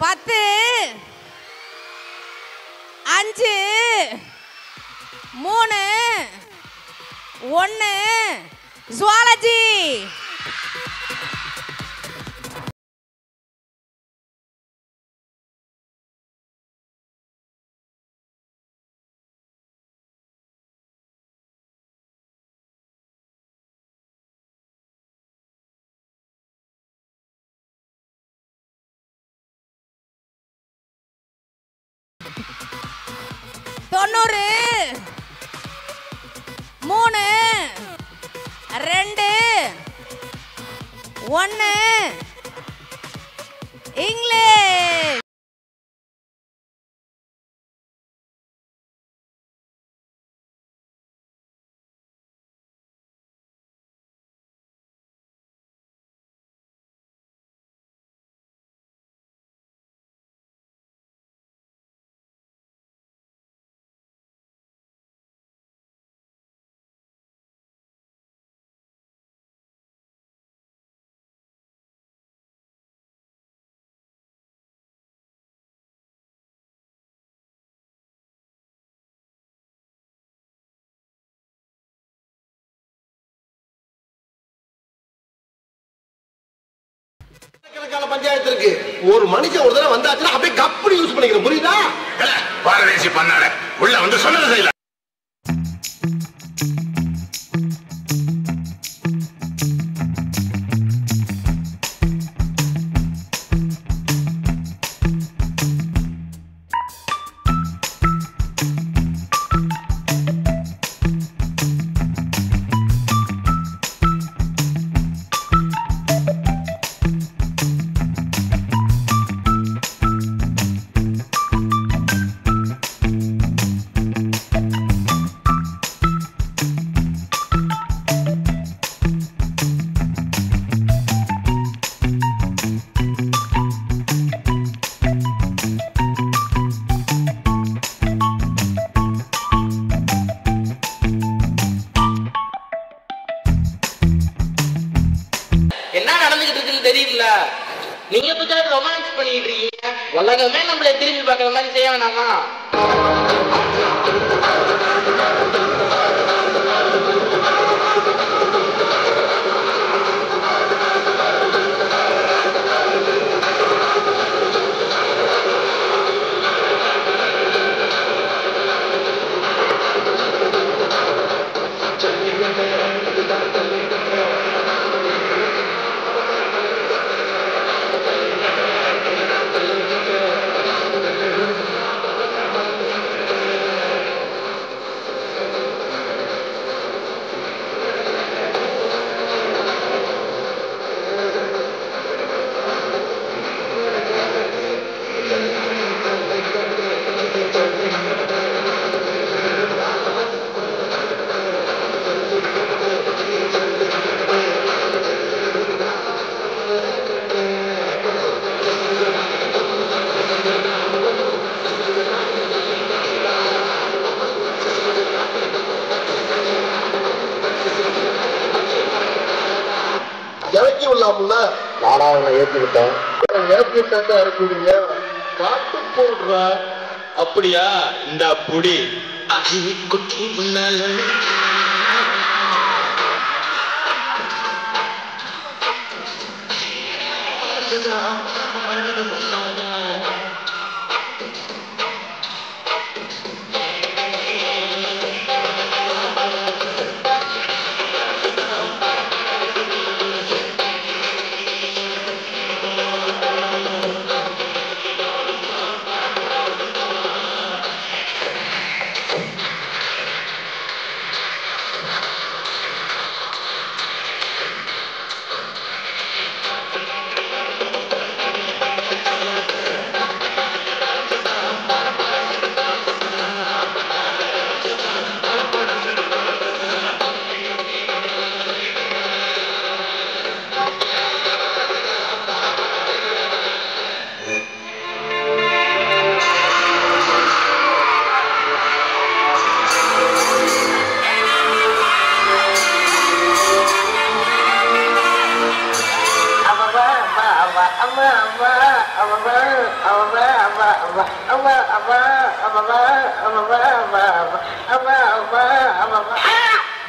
S1: பத்து 5 3 1 ஜுவாலஜி. தொண்ணூறு 3 2 1 இங்கிலீஷ்.
S9: பஞ்சாயத்து இருக்கு. ஒரு மனுஷன் ஒரு தடவை வந்தாச்சுன்னா அப்படியே கப்படி யூஸ் பண்ணிக்கிற. புரியுதா?
S10: பாரதேசி பண்ணாட உள்ள வந்து சொன்னது செய்யல.
S11: நடந்துகிட்டு இருக்குன்னு தெரியல. நீங்க பத்தி ரொமான்ஸ் பண்ணிட்டு இருக்கீங்க. உலகமே நம்மள திரும்பி பார்க்கற மாதிரி செய்ய வேணாமா?
S9: இறக்கி விடலாம்ல. நானா அவனை ஏற்றி விட்டேன். ஏற்றி விட்டாங்க இறக்குவீங்க. பாட்டு போடுற
S12: அப்படியா? இந்த புடி குட்டி முன்னால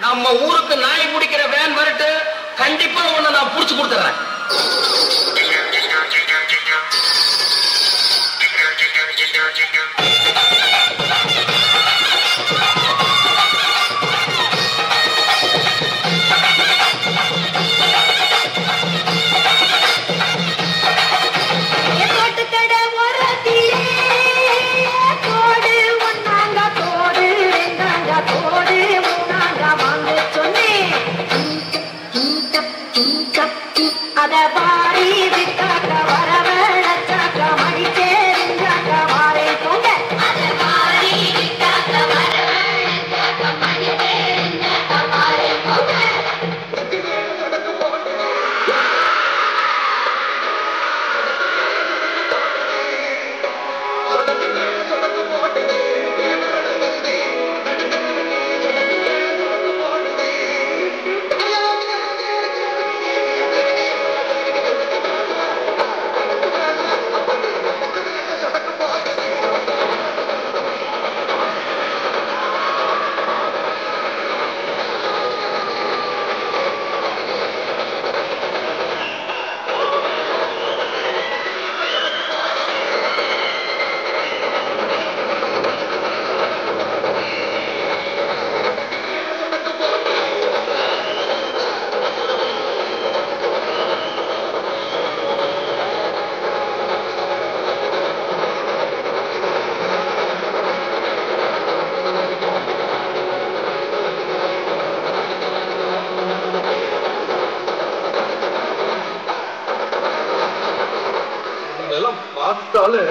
S11: நம்ம ஊருக்கு நாய் பிடிக்கிற வேன் வரட்டு, கண்டிப்பா உன்னை நான் புடிச்சு கொடுத்துறேன்.
S9: பார்த்தாலே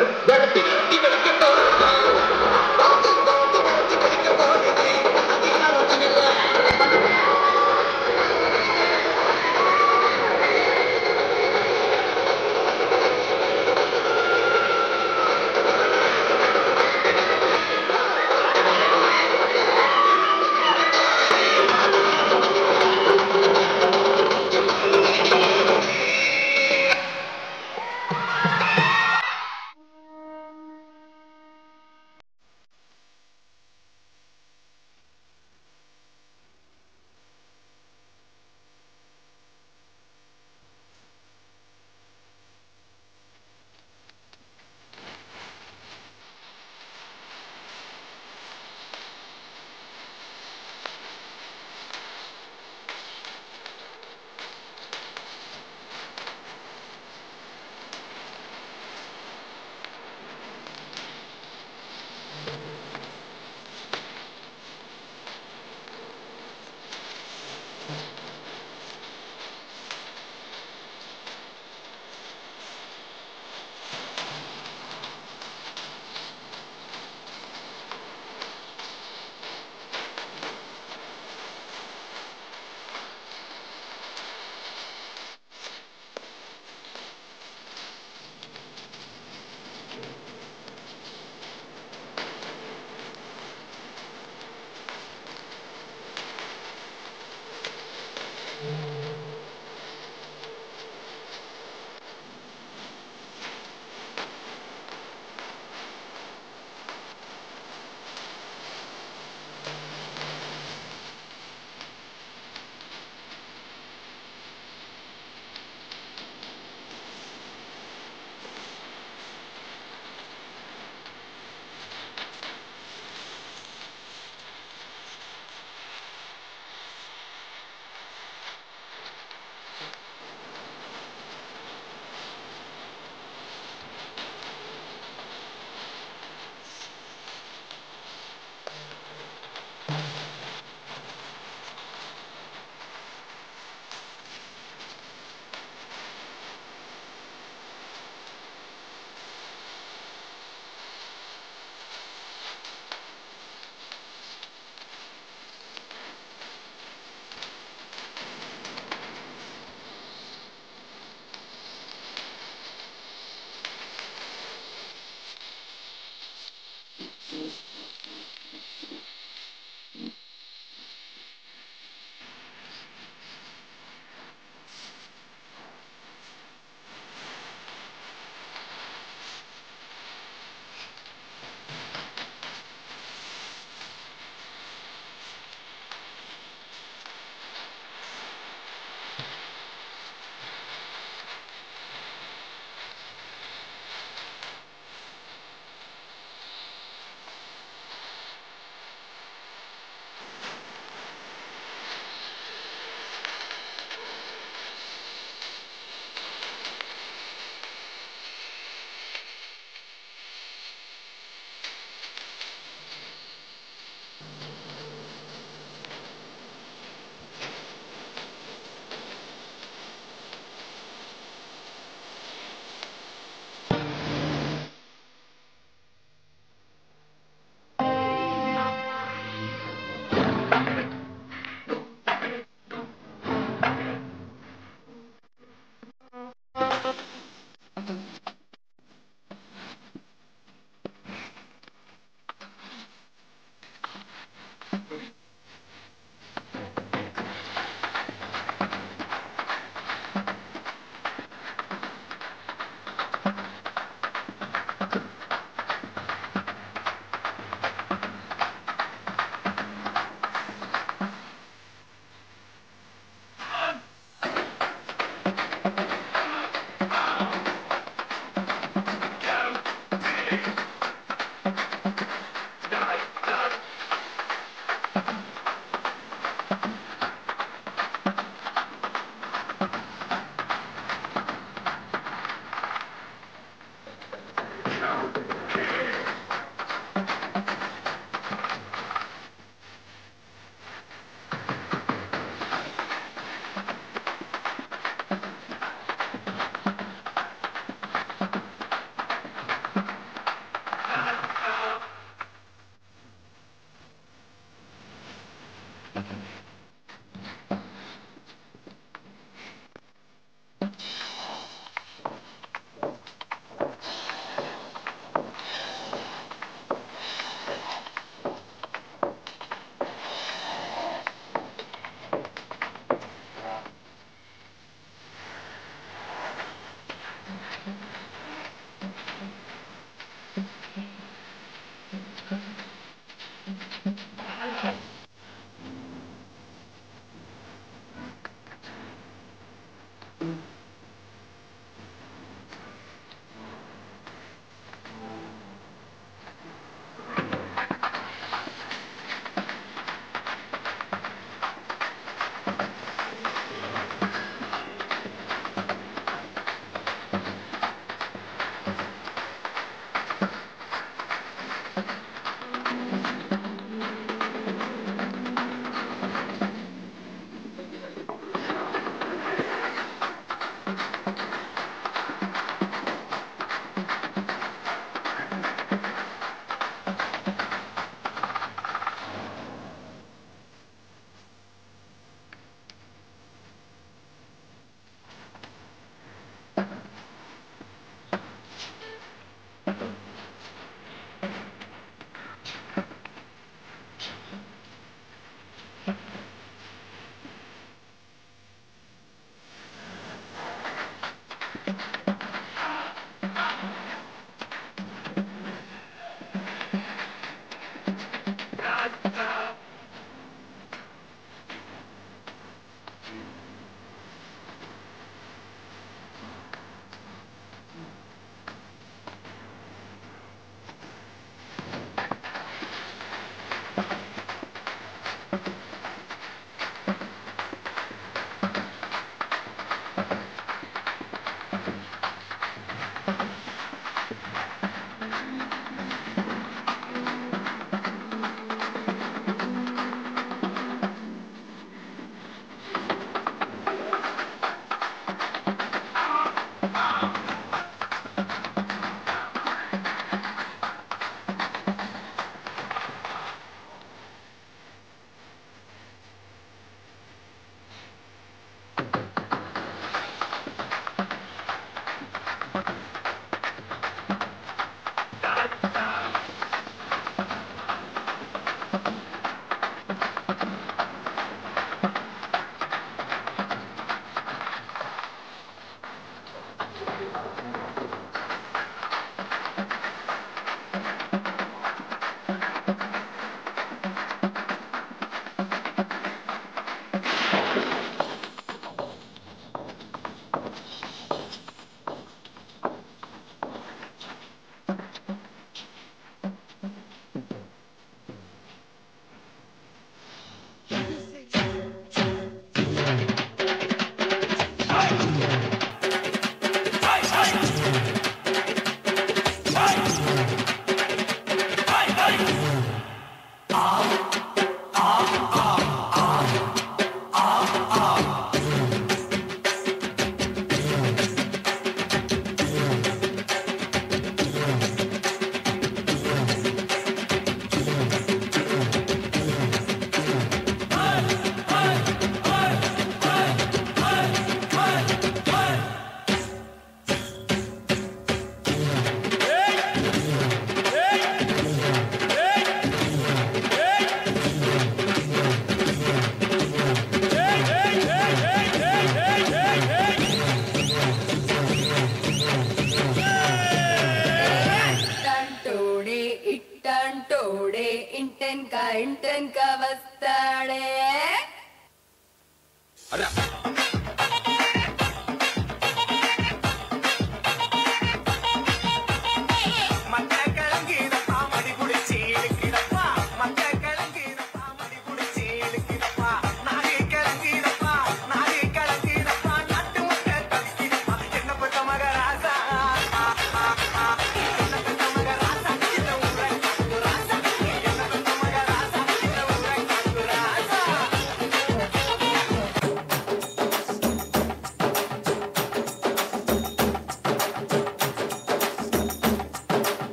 S13: 10 ka